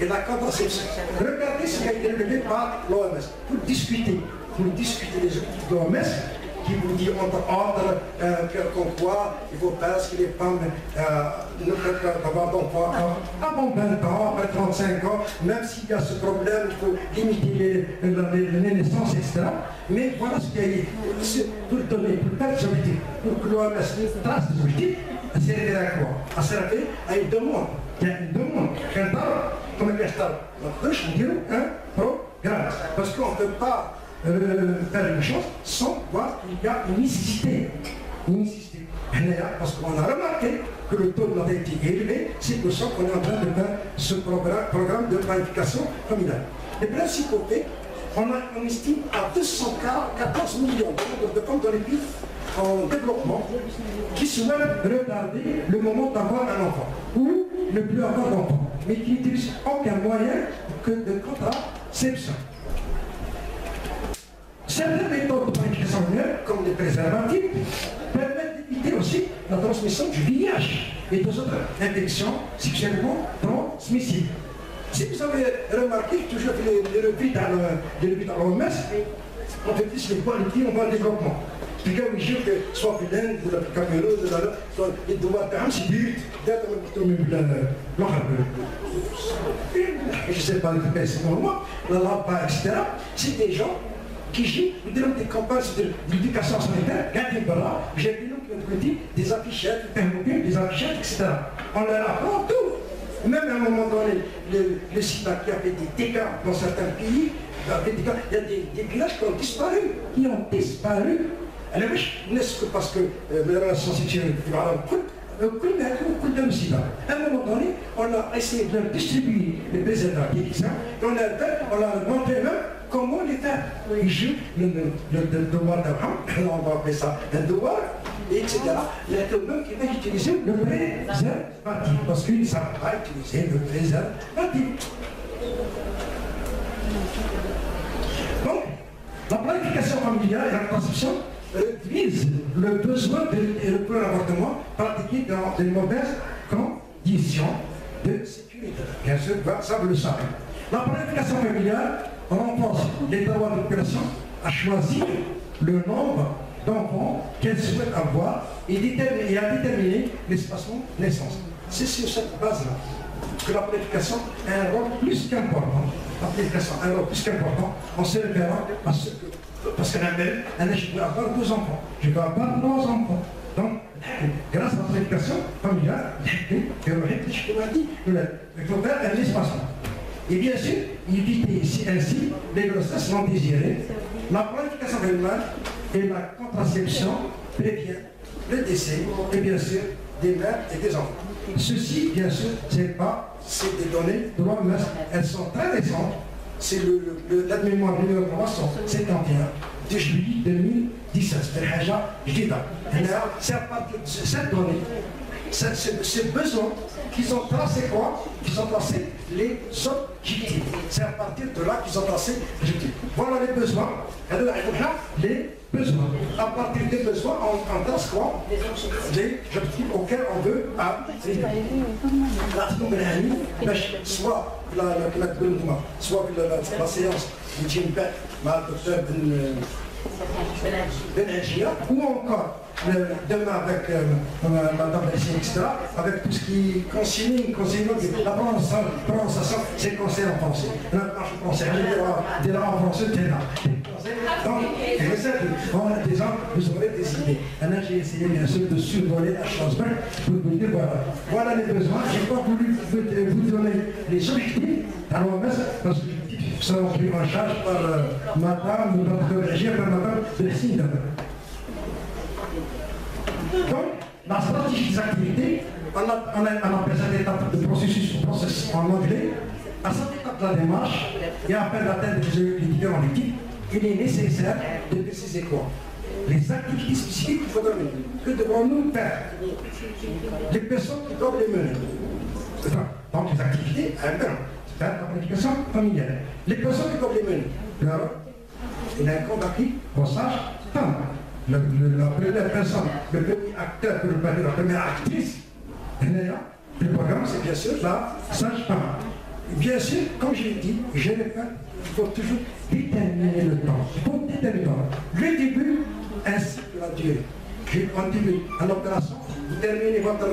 et la contraception. Regardez ce qui a été relevé par l'OMS pour discuter les objectifs de l'OMS qui vous dit entre autres comme quoi il faut faire ce que les femmes ne peuvent pas avoir d'enfants avant 20 ans, après 35 ans, même s'il y a ce problème, il faut limiter les naissances, etc. Mais voilà ce qu'il y a eu. Pour donner, pour faire des objectifs, pour que l'OMS trace des objectifs, c'est référé à quoi? C'est référé à une demande. Il y a une demande. Comme un castal. Donc, je dis un programme. Parce qu'on ne peut pas faire une chose sans voir qu'il y a une nécessité. Parce qu'on a remarqué que le taux de natalité est élevé, c'est pour ça qu'on est en train de faire ce programme de planification familiale. Les principaux faits, on estime à 214 millions de femmes dans les pays en développement qui souhaitent retarder le moment d'avoir un enfant ou ne plus avoir d'enfant, mais qui n'utilisent aucun moyen que de contraception. Certaines méthodes de planification familiale, comme les préservatifs, permettent d'éviter aussi la transmission du VIH et des autres infections sexuellement transmissibles. Si vous avez remarqué, toujours les revues dans l'OMS, on fait plus les qualités, on va au développement. Puis quand je dis que soit Pédène, ou la Cameroun, il doit être un petit but d'être je ne sais pas le c'est pour moi, la lampe, etc. C'est des gens qui jouent des campagnes de l'éducation sanitaire, regardez par là, j'ai vu nous qui ont dit des affichettes, des affichettes, etc. On leur apprend tout. Même à un moment donné, le sida qui a fait des dégâts dans certains pays, il y a des villages qui ont disparu. Alors, n'est-ce que parce que les relations sexuelles, à un moment donné, on a essayé de distribuer les préservatifs, et on a montré même comment les faire. Ils jouent le devoir d'Abraham, on va appeler ça un devoir, etc. Il y a quelqu'un qui va utiliser le préservatif, parce qu'ils ne savent pas utiliser le préservatif. Donc, la planification familiale et la conception vise le besoin de recours à l'avortement pratiqué dans de mauvaises conditions de sécurité. Bien sûr, ça vous le savez. La planification familiale renforce les droits de la population à choisir le nombre d'enfants qu'elle souhaite avoir et à déterminer l'espacement de naissance. c'est sur cette base-là que la planification a un rôle plus qu'important. La planification a un rôle plus qu'important. On se référant à ce que, parce qu'un mère, je veux avoir 2 enfants, je veux avoir 3 enfants. Donc, grâce à la planification familiale, il faut faire un espacement. Et bien sûr, éviter ainsi les grossesses non désirées. La planification familiale et la contraception prévient le décès et bien sûr des mères et des enfants. Ceci, bien sûr, c'est des données de l'OMS, elles sont très récentes. C'est la mémoire numéro 351 de juillet 2017. C'est à partir de cette donnée, ces besoins qu'ils ont tracé quoi? Qu'ils ont tracé les objectifs. C'est à partir de là qu'ils ont tracé les objectifs. Voilà les besoins. Les besoins. À partir des besoins, on trace quoi? Les objectifs auxquels on veut arriver. Soit la séance de Jim Beck, le docteur Benajia, ou encore demain avec Madame Bessie, etc., avec tout ce qui consigne, la prononciation, c'est conseil en français. Je conseille, je dirai en français, t'es là. Donc, des gens, vous aurez des idées. Maintenant, j'ai essayé bien sûr de survoler la chose pour vous dire voilà les besoins. Je n'ai pas voulu vous donner les objectifs à l'OMS parce que les objectifs seront pris en charge par Madame ou notre régie, par Madame Bessie. Donc, la stratégie des activités, on appelle cette étape de processus en anglais. À cette étape de la démarche, et afin d'atteindre les différents équipes, il est nécessaire de préciser quoi? Les activités spécifiques qu'il faudra mener. Que devrons-nous faire? Les personnes qui doivent les mener. Donc les activités, c'est la planification familiale. Les personnes qui doivent les mener. Alors, il y a un compte acquis, brossage, femme. La première personne, le premier acteur, la première actrice, le programme, c'est bien sûr la sage-femme. Bien sûr, comme je l'ai dit, je répète, il faut toujours déterminer le temps. Il faut déterminer le temps. Le début ainsi que la durée. En début, en opération, vous terminez votre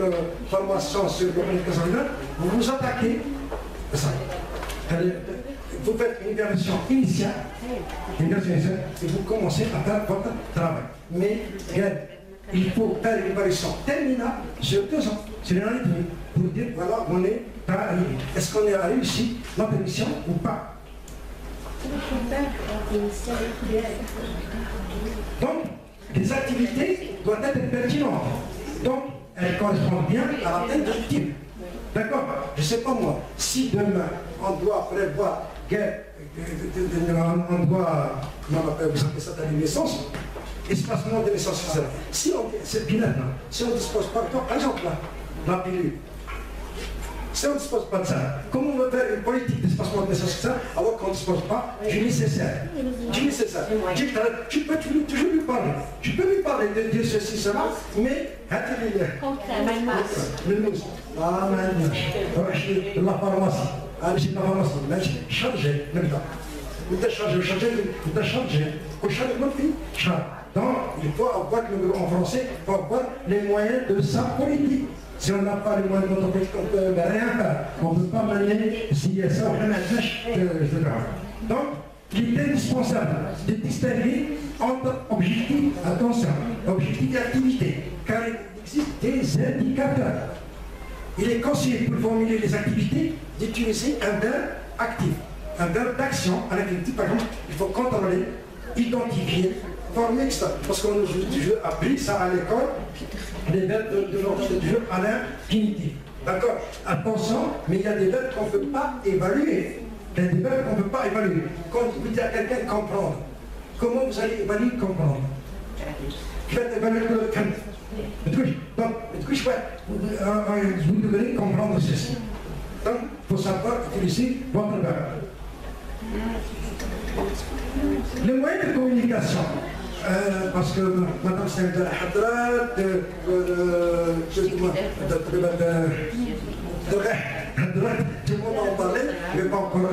formation sur le communication humaine, vous vous attaquez à ça. Vous faites une version initiale, et vous commencez à faire votre travail. Mais il faut faire une évaluation terminale sur 2 ans, sur une année et demie, pour dire voilà, on est arrivé. Est-ce qu'on est réussi notre mission ou pas? Donc, les activités doivent être pertinentes. Donc, elles correspondent bien à l'atteinte de l'objectif. D'accord? Je ne sais pas moi, si demain on doit prévoir on doit, comment on appelle, vous appelez ça la naissance, espacement de naissance, etc. Si on, c'est binaire, si on ne dispose pas, par exemple la pilule, si on ne dispose pas de ça, comment on va faire une politique d'espacement de naissance, etc., alors qu'on ne dispose pas du nécessaire? Du nécessaire. Tu peux toujours lui parler. Tu peux lui parler de dire ceci, cela, mais la pharmacie. j'ai la pharmacie, ماشي changer نبدا وانت changer donc il faut avoir en français, il faut avoir les moyens de sa politique. Si on n'a pas les moyens de notre politique, on ne peut rien faire. On ne peut pas mener s'il y a ça, on etc. Donc, il est indispensable de distinguer entre objectifs, attention, objectifs et activités, car il existe des indicateurs. Il est conseillé pour formuler les activités d'utiliser un verbe actif, un verbe d'action avec une petite, par exemple, il faut contrôler, identifier, former, etc. Parce qu'on a appris ça à l'école, les verbes de l'ordre du jeu à l'infinitif. D'accord? Attention, mais il y a des verbes qu'on ne peut pas évaluer. Il y a des verbes qu'on ne peut pas évaluer. Quand vous dites à quelqu'un comprendre, comment vous allez évaluer comprendre? Vous faites évaluer le camp. Donc, vous devez comprendre ceci. Donc, il faut savoir utiliser votre verbe. Les moyens de communication, parce que maintenant c'est de la hadrat, tout le monde en parlait, mais pas encore le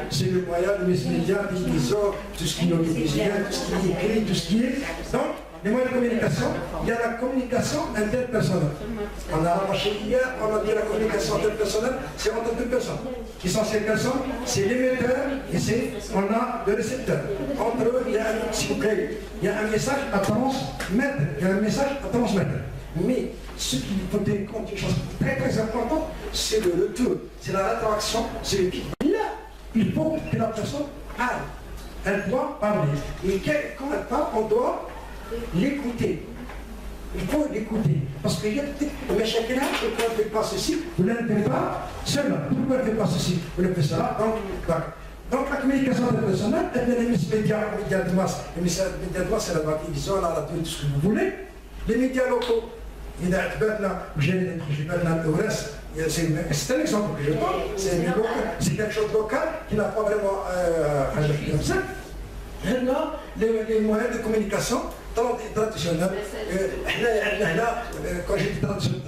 c'est le moyen de mes médias, tout ce qui est audiovisuel, tout ce qui est écrit, tout ce qui est. Donc, les moyens de communication, il y a la communication interpersonnelle. On a remarqué hier, on a dit la communication interpersonnelle, c'est entre deux personnes. Qui sont ces personnes? C'est l'émetteur et on a le récepteur. Entre eux, il y a un message à transmettre. Mais ce qu'il faut tenir compte, une chose très très importante, c'est le retour, c'est la rétroaction, c'est le feedback. Là, il faut que la personne parle. Elle doit parler. Et quand elle parle, on doit l'écouter. Il faut l'écouter. Parce qu'il y a des chacun, pourquoi elle ne fait pas ceci, vous ne le faites pas cela. Pourquoi elle ne fait pas ceci, vous le faites cela. Donc la communication interpersonnelle, elle est les médias de masse. Les médias de masse, c'est la télévision, la radio, tout ce que vous voulez. Les médias locaux. C'est un exemple que je donne, c'est quelque chose de local qui n'a pas vraiment les moyens de communication traditionnels. Quand j'ai dit traditionnel,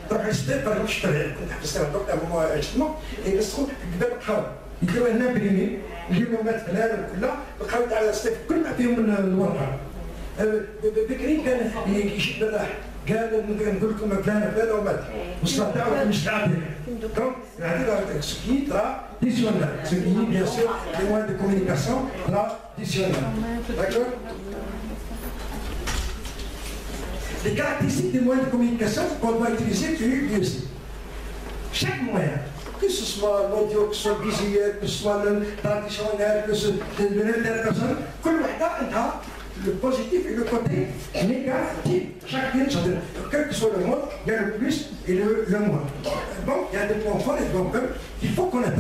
تروح للستيب تروح تشتري كنت حبستها الوقت هو اجتماع يبسطوا الباب بحال يديروا لنا بريمي يجيبوا مات فلان وكلها بقاو على الستيب كل ما فيهم الورقه بكري كان يجي براح قال نقول لكم فلان ومات وصلت دعوه مش عادي دونك هذا سكي ترى ديسيونال سكي بيان سور لي موان دو كومونيكاسيون ترى ديسيونال داكور. Les caractéristiques des moyens de communication qu'on doit utiliser, tu utilises. Chaque moyen, que ce soit l'audio, que ce soit le visuel, que ce soit le traditionnel, que ce soit l'interpersonnel, le positif et le côté négatif. Chacun, quel que soit le mode, il y a le plus et le moins. Donc, il y a des points forts et des points faibles qu'il faut connaître.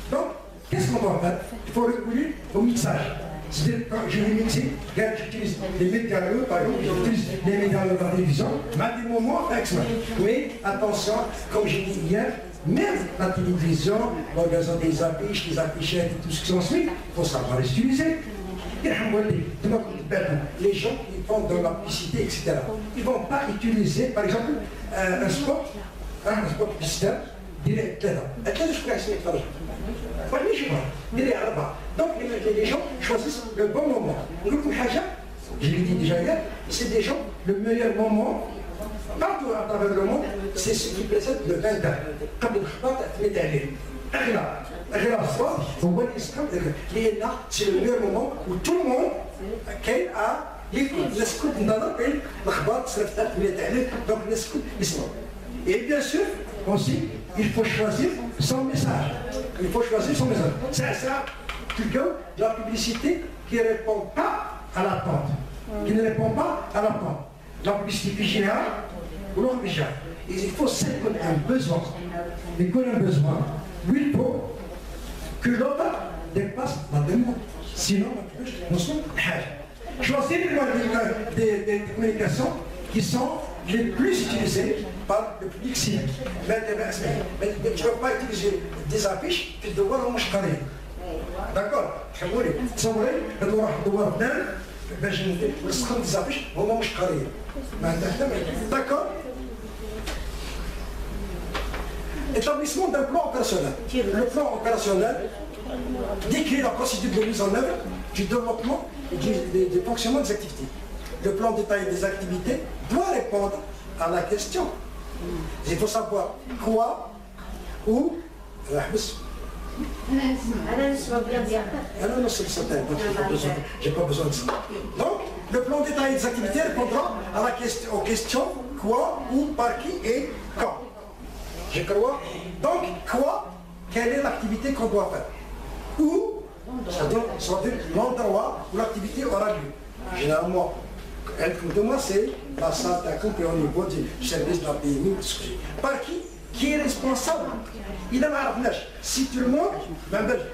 Donc, qu'est-ce qu'on doit faire? Il faut recourir au mixage. C'est-à-dire, quand je vais mixer, j'utilise les médias, par exemple, j'utilise les médias de la télévision, mais à des moments extra. Mais attention, comme j'ai dit hier, même la télévision, l'organisation des affiches, les affichettes et tout ce qui s'ensuit, il faut savoir les utiliser. Les gens qui font de la publicité, etc., ils ne vont pas utiliser, par exemple, un spot publicitaire, direct là. Donc les gens choisissent le bon moment. Je l'ai dit déjà hier, c'est des gens, le meilleur moment, partout à travers le monde, c'est ce qui précède le 20 ans. Comme le c'est le meilleur moment où tout le monde a et bien sûr, aussi, il faut choisir son message. Il faut choisir son message. C'est ça, quelqu'un de la publicité qui ne répond pas à l'attente. Qui ne répond pas à l'attente. La publicité générale ou l'original. Il faut s'écouter un besoin. Mais qu'on a un besoin, il faut que l'autre dépasse la demande. Sinon, nous sommes choisir les moyens des communications qui sont les plus utilisés par le public cible. Mais tu ne peux pas utiliser des affiches qui doivent être mouchkarées. D'accord? des affiches, d'accord? Établissement d'un plan opérationnel. Le plan opérationnel décrit la procédure de mise en œuvre du développement et du fonctionnement des activités. Le plan détaillé des activités doit répondre à la question. Il faut savoir quoi, où, j'ai pas besoin de ça. Donc, le plan détaillé des activités répondra à la question, aux questions quoi, où, par qui et quand. Je crois. Donc, quoi, quelle est l'activité qu'on doit faire? Où, c'est-à-dire l'endroit où l'activité aura lieu. Généralement, de moi, c'est la salle d'accueil au niveau du service de la PMI. Par qui est responsable? Il n'a pas si tout le monde,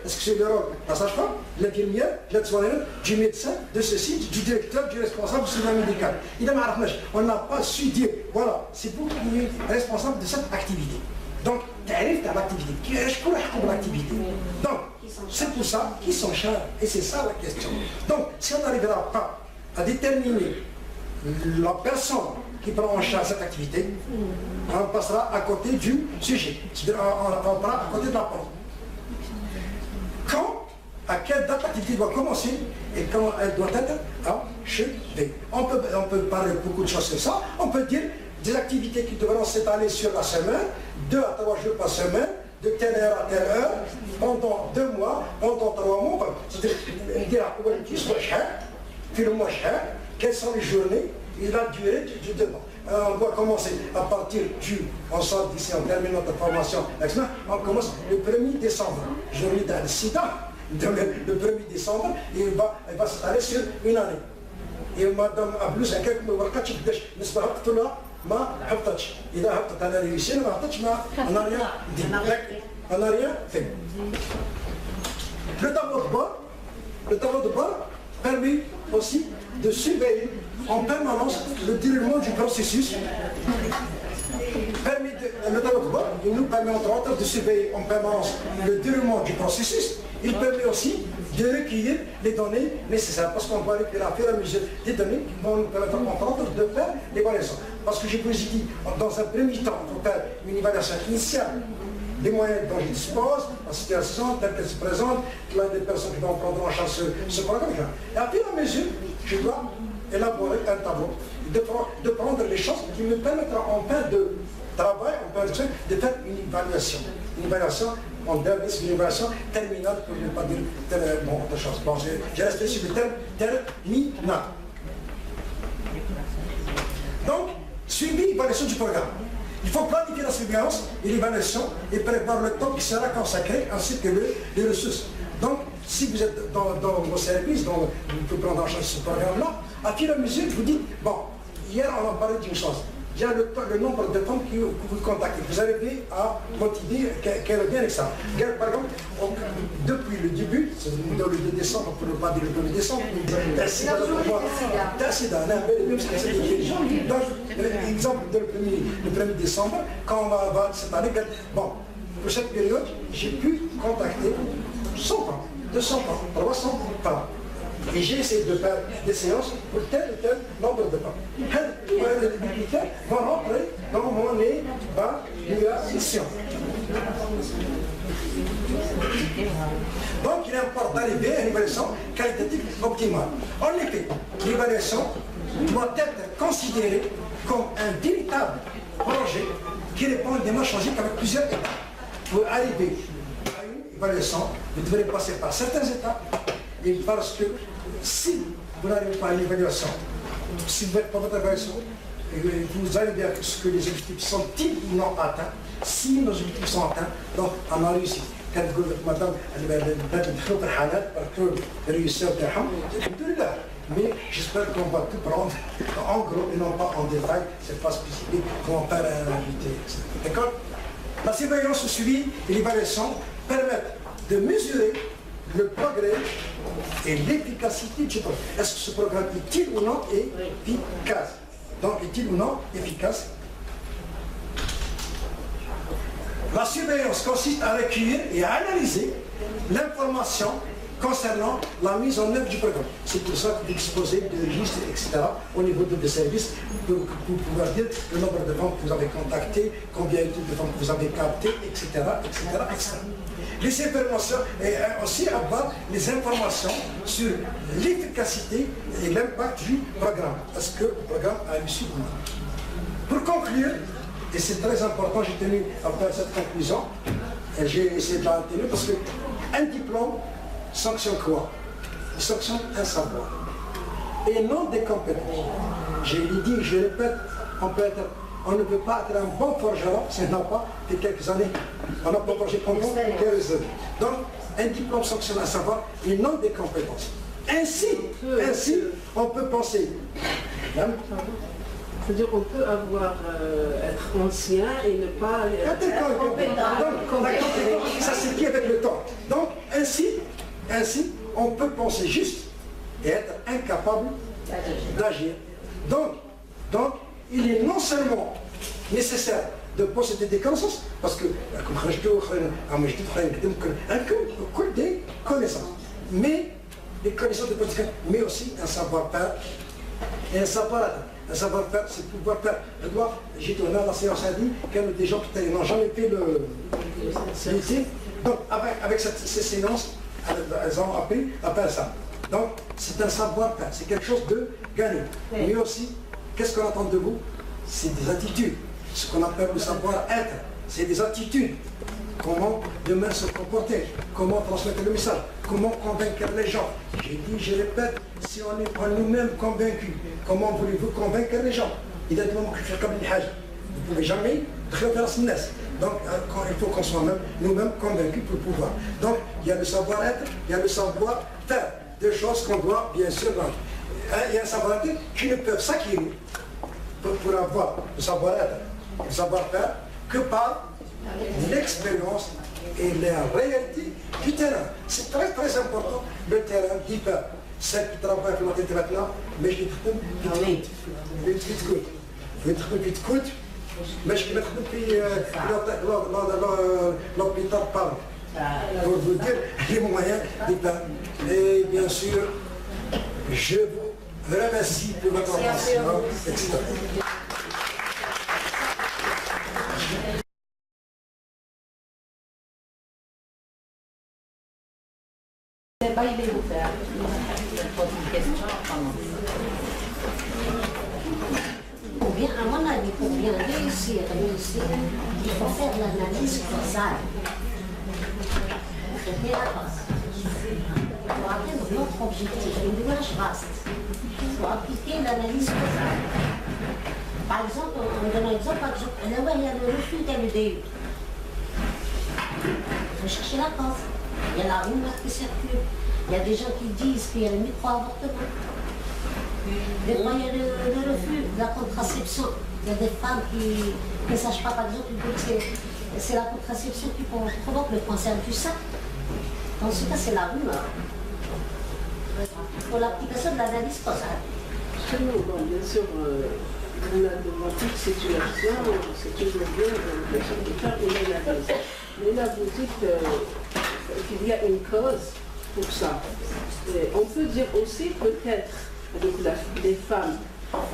est-ce que c'est le rôle de la sage-femme, de l'infirmière, de l'aide-soignante, du médecin, de ceci, du directeur, du responsable du service médical? Il n'a pas on n'a pas su dire, voilà, c'est vous qui êtes responsable de cette activité. Donc, tu arrives à l'activité. Qui est pour l'activité? Donc, c'est pour ça qu'ils sont chers. Et c'est ça la question. Donc, si on n'arrivera pas à déterminer la personne qui prend en charge cette activité, on passera à côté du sujet. C'est-à-dire, on passera à côté de la parole. Quand, à quelle date l'activité doit commencer et quand elle doit être achevée. On peut parler beaucoup de choses sur ça. On peut dire des activités qui devront s'étaler sur la semaine, 2 à 3 jours par semaine, de telle heure à telle heure, pendant 2 mois, pendant 3 mois. C'est-à-dire, quelles sont les journées et la durée du demande. On doit commencer à partir on sort d'ici, on termine notre formation, on commence le 1er décembre, journée d'un sida, le 1er décembre, et il va s'étaler sur une année. Et Madame Ablous, on n'a rien fait. Le tableau de bord permet aussi de surveiller en permanence le déroulement du processus. Le tableau de bord nous permet entre autres de surveiller en permanence le déroulement du processus. Il permet aussi de recueillir les données nécessaires, parce qu'on va récupérer à fur et à mesure des données qui vont nous permettre entre autres de faire l'évaluation. Parce que j'ai dit, dans un premier temps, il faut faire une évaluation initiale des moyens dont je dispose, la situation telle qu'elle se présente, des personnes qui vont prendre en charge ce programme. Et à fur et à mesure, je dois élaborer un tableau, de prendre les choses qui me permettront en fin de travail, de faire une évaluation. Une évaluation, on devrait une évaluation terminale pour ne pas dire autre chose. Bon, j'ai resté sur le terme terminal. Donc, suivi évaluation du programme. Il faut planifier la surveillance et l'évaluation et prévoir le temps qui sera consacré ainsi que les ressources. Donc, si vous êtes dans vos services, vous pouvez prendre en charge ce programme-là, à fur et à mesure, vous dites, bon, hier on a parlé d'une chose. Il y a le nombre de femmes que vous contactez. Vous arrivez à motiver qu'elle est bien avec ça. Par exemple, depuis le début, dans le 2 décembre, pour ne pas dire le 1er décembre, exemple le 1er décembre, quand on va cette année, bon, pour cette période, j'ai pu contacter 100 femmes, 200 femmes, 300 femmes. Et j'ai essayé de faire des séances pour tel ou tel nombre de femmes. Les bibliothécaires vont rentrer dans mon évaluation. Donc il est important d'arriver à une évaluation qualitative optimale. En effet, l'évaluation doit être considérée comme un véritable projet qui répond à une démarche logique avec plusieurs étapes. Pour arriver à une évaluation, vous devrez passer par certaines étapes. Et parce que si vous n'arrivez pas à l'évaluation, si vous n'êtes pas votre évaluation, vous arrivez à ce que les objectifs sont-ils ou non atteints. Si nos objectifs sont atteints, donc on a réussi. Quand vous dites, madame, mais j'espère qu'on va tout prendre en gros et non pas en détail, c'est pas spécifique, comment faire un invité. D'accord? La surveillance, le suivi et l'évaluation permettent de mesurer le progrès et l'efficacité du programme. Est-ce que ce programme est-il ou non efficace? Donc, est-il ou non efficace? La surveillance consiste à recueillir et à analyser l'information concernant la mise en œuvre du programme. C'est pour ça que vous disposez de registres, etc. au niveau de services pour pouvoir dire le nombre de femmes que vous avez contactées, combien de femmes que vous avez captées, etc. etc. Les informations et aussi avoir les informations sur l'efficacité et l'impact du programme. Est-ce que le programme a réussi ou non? Pour conclure, et c'est très important, j'ai tenu à faire cette conclusion, et j'ai essayé de la tenir parce qu'un diplôme sanctionne quoi? Il sanctionne un savoir et non des compétences. Je l'ai dit, je répète, on ne peut pas être un bon forgeron si on n'a pas fait quelques années. On n'a pas forgé pendant quelques années. Donc, un diplôme sanctionne un savoir et non des compétences. Ainsi, on peut penser. C'est-à-dire qu'on peut être ancien et ne pas être compétent. Ça s'écrit avec le temps. Donc, ainsi, on peut penser juste et être incapable d'agir. Donc, il est non seulement nécessaire de posséder des connaissances, parce que des connaissances, mais des connaissances de politique, mais aussi un savoir-faire Et un savoir-faire, c'est pouvoir faire. J'ai tourné à la séance a dit qu'il y a des gens qui n'ont jamais fait le lycée. Donc, avec ces séances, elles ont appris à faire ça. Donc, c'est un savoir-faire, c'est quelque chose de gagné. Mais aussi, qu'est-ce qu'on attend de vous? C'est des attitudes. Ce qu'on appelle le savoir-être, c'est des attitudes. Comment demain se comporter, comment transmettre le message, comment convaincre les gens. J'ai dit, je répète, si on est pas nous-mêmes convaincus, comment voulez-vous convaincre les gens? Vous ne pouvez jamais faire la. Donc, il faut qu'on soit nous-mêmes convaincus pour pouvoir. Donc, il y a le savoir-être, il y a le savoir-faire. Deux choses qu'on doit bien sûr rendre. Il y a un savoir-être qui ne peuvent s'acquérir pour avoir le savoir-être, le savoir-faire, que par l'expérience et la réalité du terrain. C'est très très important, le terrain dit pas. Celle qui travaille pour la tête maintenant, mais je dis mais je vais depuis l'hôpital parle. Pour vous dire les moyens du plan. Et bien sûr, je vous remercie pour votre attention, etc. Il est ouvert. Je pose une question. À mon avis, pour bien réussir, il faut faire l'analyse causale. Traiter la cause. Pour atteindre notre objectif, une démarche vaste. Il faut appliquer l'analyse causale. Par exemple, on donne un exemple, il y a le refus d'LEDU. Il faut chercher la cause. Il y a la rumeur qui circule. Il y a des gens qui disent qu'il y a le micro-avortement. Des fois, il y a le refus de la contraception. Il y a des femmes qui ne sachent pas, par exemple, que c'est la contraception qui provoque le cancer du sein. Dans ce cas, c'est la rumeur. Pour l'application de l'analyse causale. Bien sûr, on a devant toute situation, c'est toujours bien de faire une analyse. Mais là, vous dites qu'il y a une cause pour ça. Et on peut dire aussi peut-être avec les femmes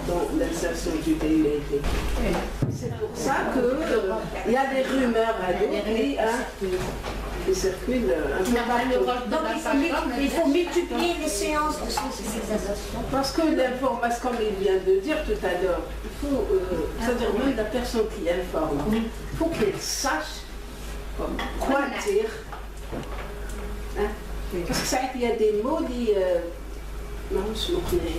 dans l'insertion du DULT. C'est pour ça qu'il y a des rumeurs à qui circulent un peu partout. Donc il faut multiplier les séances de sensibilisation. Parce que l'information, comme il vient de dire tout à l'heure, il faut, c'est-à-dire même la personne qui informe, il faut qu'elle sache quoi dire. Hein? Parce que ça, il y a des mots qui... non, je me connais.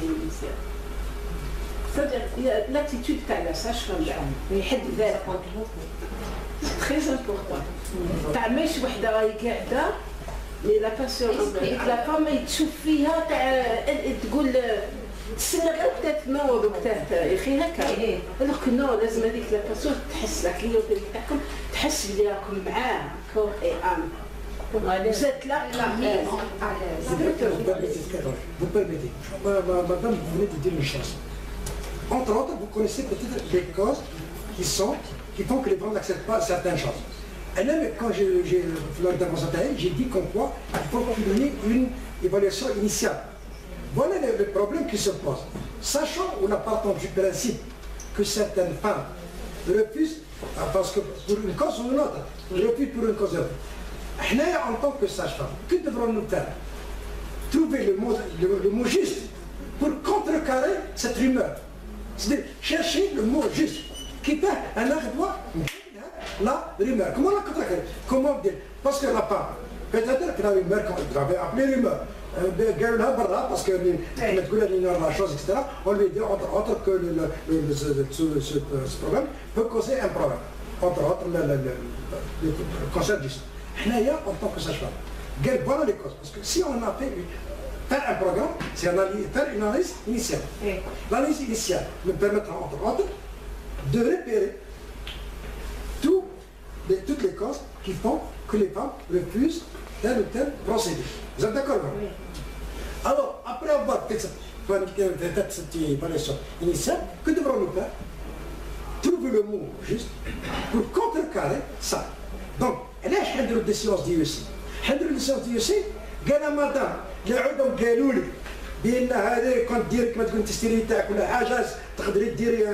C'est-à-dire, il y a l'attitude qu'a la sage-femme. C'est très important. تعملش وحده راهي قاعده مي لا باسيون لا فام تشوف فيها تقول تسنى غير وقتها تنوض وقتها يا اخي هكا دونك نو لازم هذيك لا باسيون تحس لا كليونتي تاعكم تحس بلي راكم معاه كور اي ام vous êtes là vous permettez madame vous venez de dire une chose entre autres vous connaissez peut-être les causes qui font que les femmes n'acceptent pas certaines choses. Et même quand j'ai dit qu'en quoi il faut donner une évaluation initiale. Voilà le problème qui se pose. Sachant ou n'a pas du principe que certaines femmes refusent, parce que pour une cause ou une autre, refusent pour une cause ou une autre. En tant que sage-femme, que devrons-nous faire? Trouver le mot juste pour contrecarrer cette rumeur. C'est-à-dire chercher le mot juste. Qui fait un ardois la rumeur. Comment la contrecarrer? Comment dire? Parce que la femme, peut-être que la rumeur, vous avez appelé rumeur, parce que la chose, etc., on lui dit entre autres que ce problème peut causer un problème. Entre autres, le cancer du sein. En tant que sage-femme, voilà les causes. Parce que si on a faire un programme, c'est faire une analyse initiale. L'analyse initiale nous permettra, entre autres, de repérer toutes les causes qui font que les femmes refusent tel ou tel procédé. Vous êtes d'accord? Oui. Alors, après avoir fait cette évaluation initiale, que devrons-nous faire? Trouver le mot juste pour contrecarrer ça. Donc, elle est des séances d'IEC. Les séances d'IEC, قال مدام اللي عندهم قالوا لي بان هذا كنت دير كما تكون تشتري تاعك ولا حاجه تقدري ديري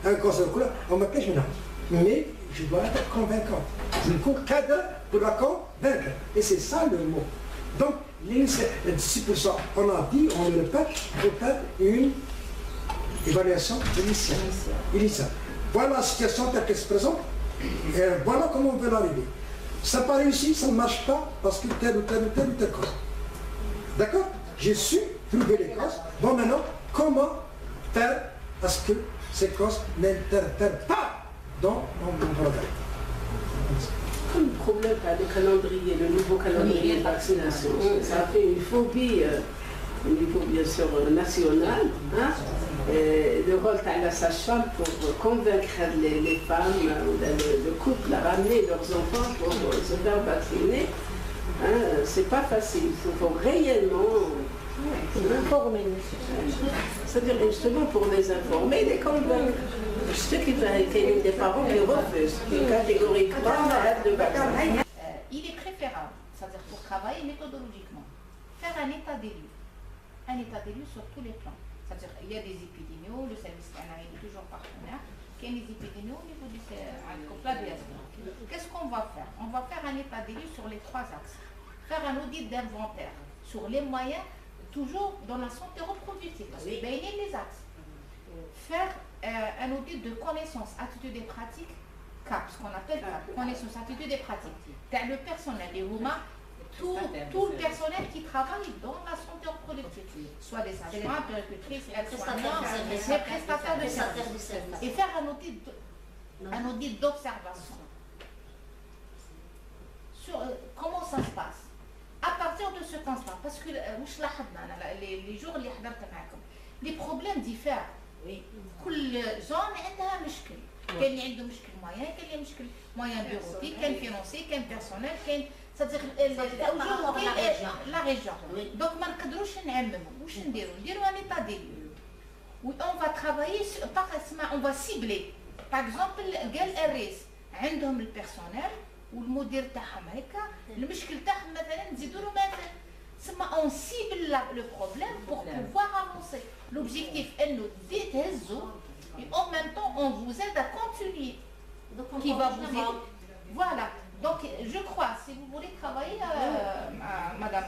ان كونسير كله او ما كاينش منها مي جو dois être convaincant نكون قادر pour la convaincre et c'est ça le mot donc c'est pour ça on a dit on le répète pour faire une évaluation initiale voilà la situation telle qu'elle se présente et voilà comment on veut l'arriver ça n'a pas réussi, ça ne marche pas parce que telle ou telle cause d'accord. J'ai su trouver les causes. Bon, maintenant, comment faire à ce que ces causes n'interfèrent pas dans mon travail? Comme le problème avec le calendrier, le nouveau calendrier de vaccination, ça a fait une phobie au niveau bien sûr national. Hein? Le rôle de la sage-femme pour convaincre les femmes, le couple à ramener leurs enfants pour se faire vacciner. Hein, c'est pas facile, il faut réellement informer. C'est-à-dire justement pour les informer, les convaincre. Je sais qu'il y a des parents qui refusent, qui catégoriquement arrêtent de vacciner. Il est préférable, c'est-à-dire pour travailler méthodologiquement, faire un état des lieux sur tous les plans. C'est-à-dire il y a des épidémios, le service canadien est toujours partenaire, qu'il y a des épidémios au niveau du Qu'est-ce qu'on va faire? On va faire un état des lieux sur les 3 axes. Faire un audit d'inventaire sur les moyens, toujours dans la santé reproductive, parce que baigner les axes. Faire un audit de connaissances, attitudes et pratiques, CAP, ce qu'on appelle CAP, connaissances, attitudes et pratiques. Le personnel, les humains, tout le personnel qui travaille dans la santé reproductive, soit des sages-femmes, péricultrices, aides-soignants, les prestataires de services. Et faire un audit d'observation. Sur comment ça se passe. À partir de ce constat, parce que les jours les problèmes diffèrent. كل zone عندها مشكل. كاين اللي عنده مشكل موين، كاين اللي مشكل موين بيروتي، كاين فينونسي، كاين بيرسونيل، كاين لا ريجيون. دونك ما نقدروش نعمموا، واش نديروا ان ايتا دي ليو. on va travailler on va cibler. Par exemple قال الرئيس عندهم البيرسونيل والمدير تاعهم هكا المشكل تاعهم مثلا نزيدوا له مثلا ثم on cible le problème pour pouvoir avancer. L'objectif est de détester et en même temps on vous aide à continuer. Qui va vous aider. Voilà. Donc je crois si vous voulez travailler madame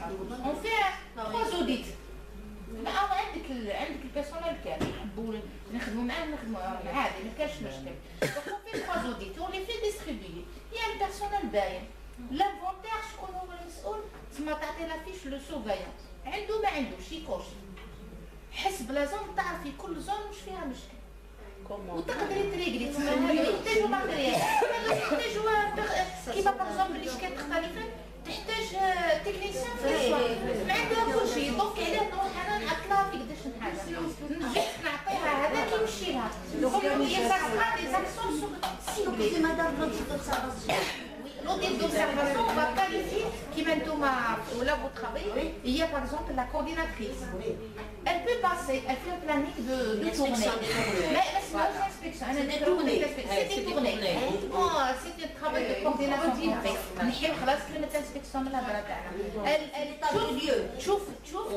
on fait 3 audits. عندك البيرسونيل كامل يحبوا نخدموا معاه عادي ما كاش مشكل. Donc on fait 3 audits on les fait distribuer. Il y a un personnel باين. L'inventaire شكون هو المسؤول؟ تسمى تعطي لافيش لو سوفايون. عنده ما عندوش يكوشي. حسب لا زون تعرفي كل زون واش فيها مشكل. وتقدري تريقلي تسمى تحتاجوا ماتريال. تحتاجوا كيما باغ الاشكال مختلفه تحتاج تكنيسيان في ما عندها كل شيء دونك علاه نروح انا نعطلها في قداش نحاجه نجي نعطيها هذاك يمشي لها دونك هي صافا دي زاكسيون سيبلي l'audit d'observation on va qualifier كيما نتوما ولا vous travaillez il y a par exemple la coordinatrice elle peut passer elle fait un planning de tournée mais c'est pas une inspection c'est des tournées c'est un travail de coordination نحكي خلاص كلمه inspection من الهضره تاعنا elle تشوف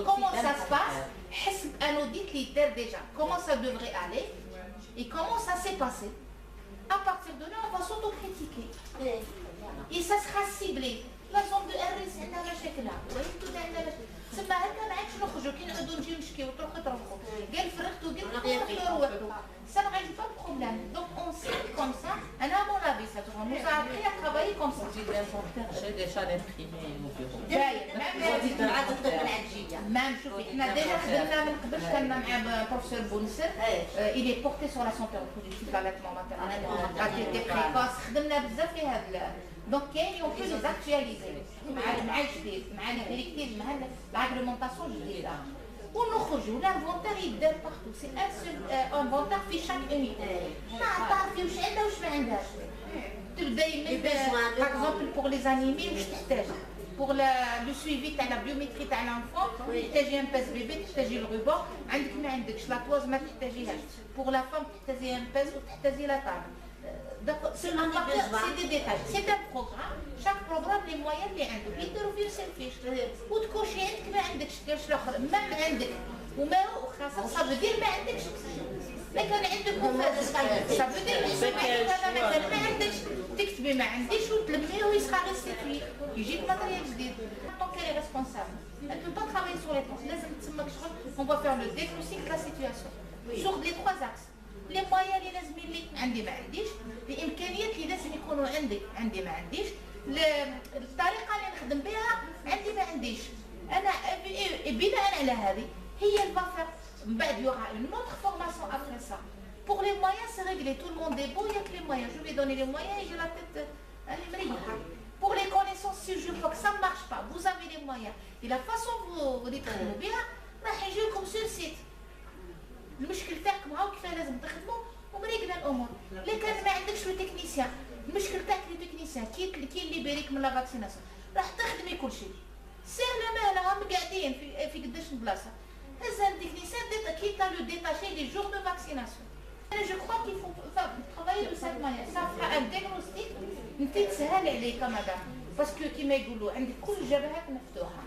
comment ça se passe حسب un audit اللي دار déjà comment ça devrait aller et comment ça s'est passé. À partir de là, on va s'autocritiquer. Et ça sera ciblé. La zone de RS, elle a lâché là. سما هكا ما عادش نخرجوا كي نعودوا نجيو نشكيو تروحوا قال فرغتوا قلت روحوا ça ne règle pas le problème. Donc on sait comme ça, un à mon avis, ça nous a appris à travailler comme ça. J'ai déjà l'imprimé au bureau. Même شوفي احنا ديجا خدمنا من قبل كنا مع بروفيسور بونسر il est porté sur la santé reproductive l'allaitement maternel la tétée précoce خدمنا بزاف في هذا دونك كاين on peut les actualiser مع الجديد مع لي ديريكتيف مع لاغريمونطاسيون جديده ونخرجوا l'inventaire يدار partout c'est un seul inventaire في chaque unité ما تعرفي واش عندها واش ما عندهاش تبداي من par exemple pour les animés واش تحتاج pour le suivi تاع la biométrie تاع l'enfant تحتاجي un pèse bébé تحتاجي الرباط عندك ما عندكش لا توز ما تحتاجيهاش pour la femme تحتاجي un pèse وتحتاجي la table. C'est des détails. C'est un programme. Chaque programme les moyens اللي عنده يديروا فيه الفيش وتكوشي عندك ما عندكش ديرش الاخر ما عندك وما هو خاصة صافو ما عندكش ما كان عندك صافو ما عندكش تكتبي ما عنديش وتلميه ويسخا ريستيتوي يجيك ماتريال جديد. طونك كي ريسبونسابل elle peut pas travailler sur les postes لازم تسمى شغل on va faire le diagnostic de la situation sur les trois axes. les moyens اللي لازمين لي عندي ما عنديش، الامكانيات اللي لازم يكونوا عندي ما عنديش، الطريقه اللي نخدم بها عندي ما عنديش. انا بناء على هذه هي الفافر. من بعد يوغا une autre formation après ça. Pour les moyens c'est réglé, tout le monde est beau, il y a que les moyens. Je vais donner les moyens et j'ai la tête مريحه. Pour les connaissances, si je vois que ça ne marche pas, vous avez les moyens. Et la façon vous تخدموا بها راح يجيكم sur site. المشكل تاعكم هاو كيفاه لازم تخدموا ومريقنا الامور. لكن ما عندكش لو تكنيسيان، المشكل تاعك لي تكنيسيان كي اللي يباريك من لا فاكسيناسيون راح تخدمي كل شيء. سهله ماهله هم قاعدين في قداش بلاصه. هز التكنيسيان كي تا لو ديتاشي لي جور دو فاكسيناسيون. انا جو كخوا كي فو ترافايي دو سيت مانيير سا فرا ان ديغنوستيك نتي تسهل عليك مدام باسكو كيما يقولوا عندك كل الجبهات مفتوحه.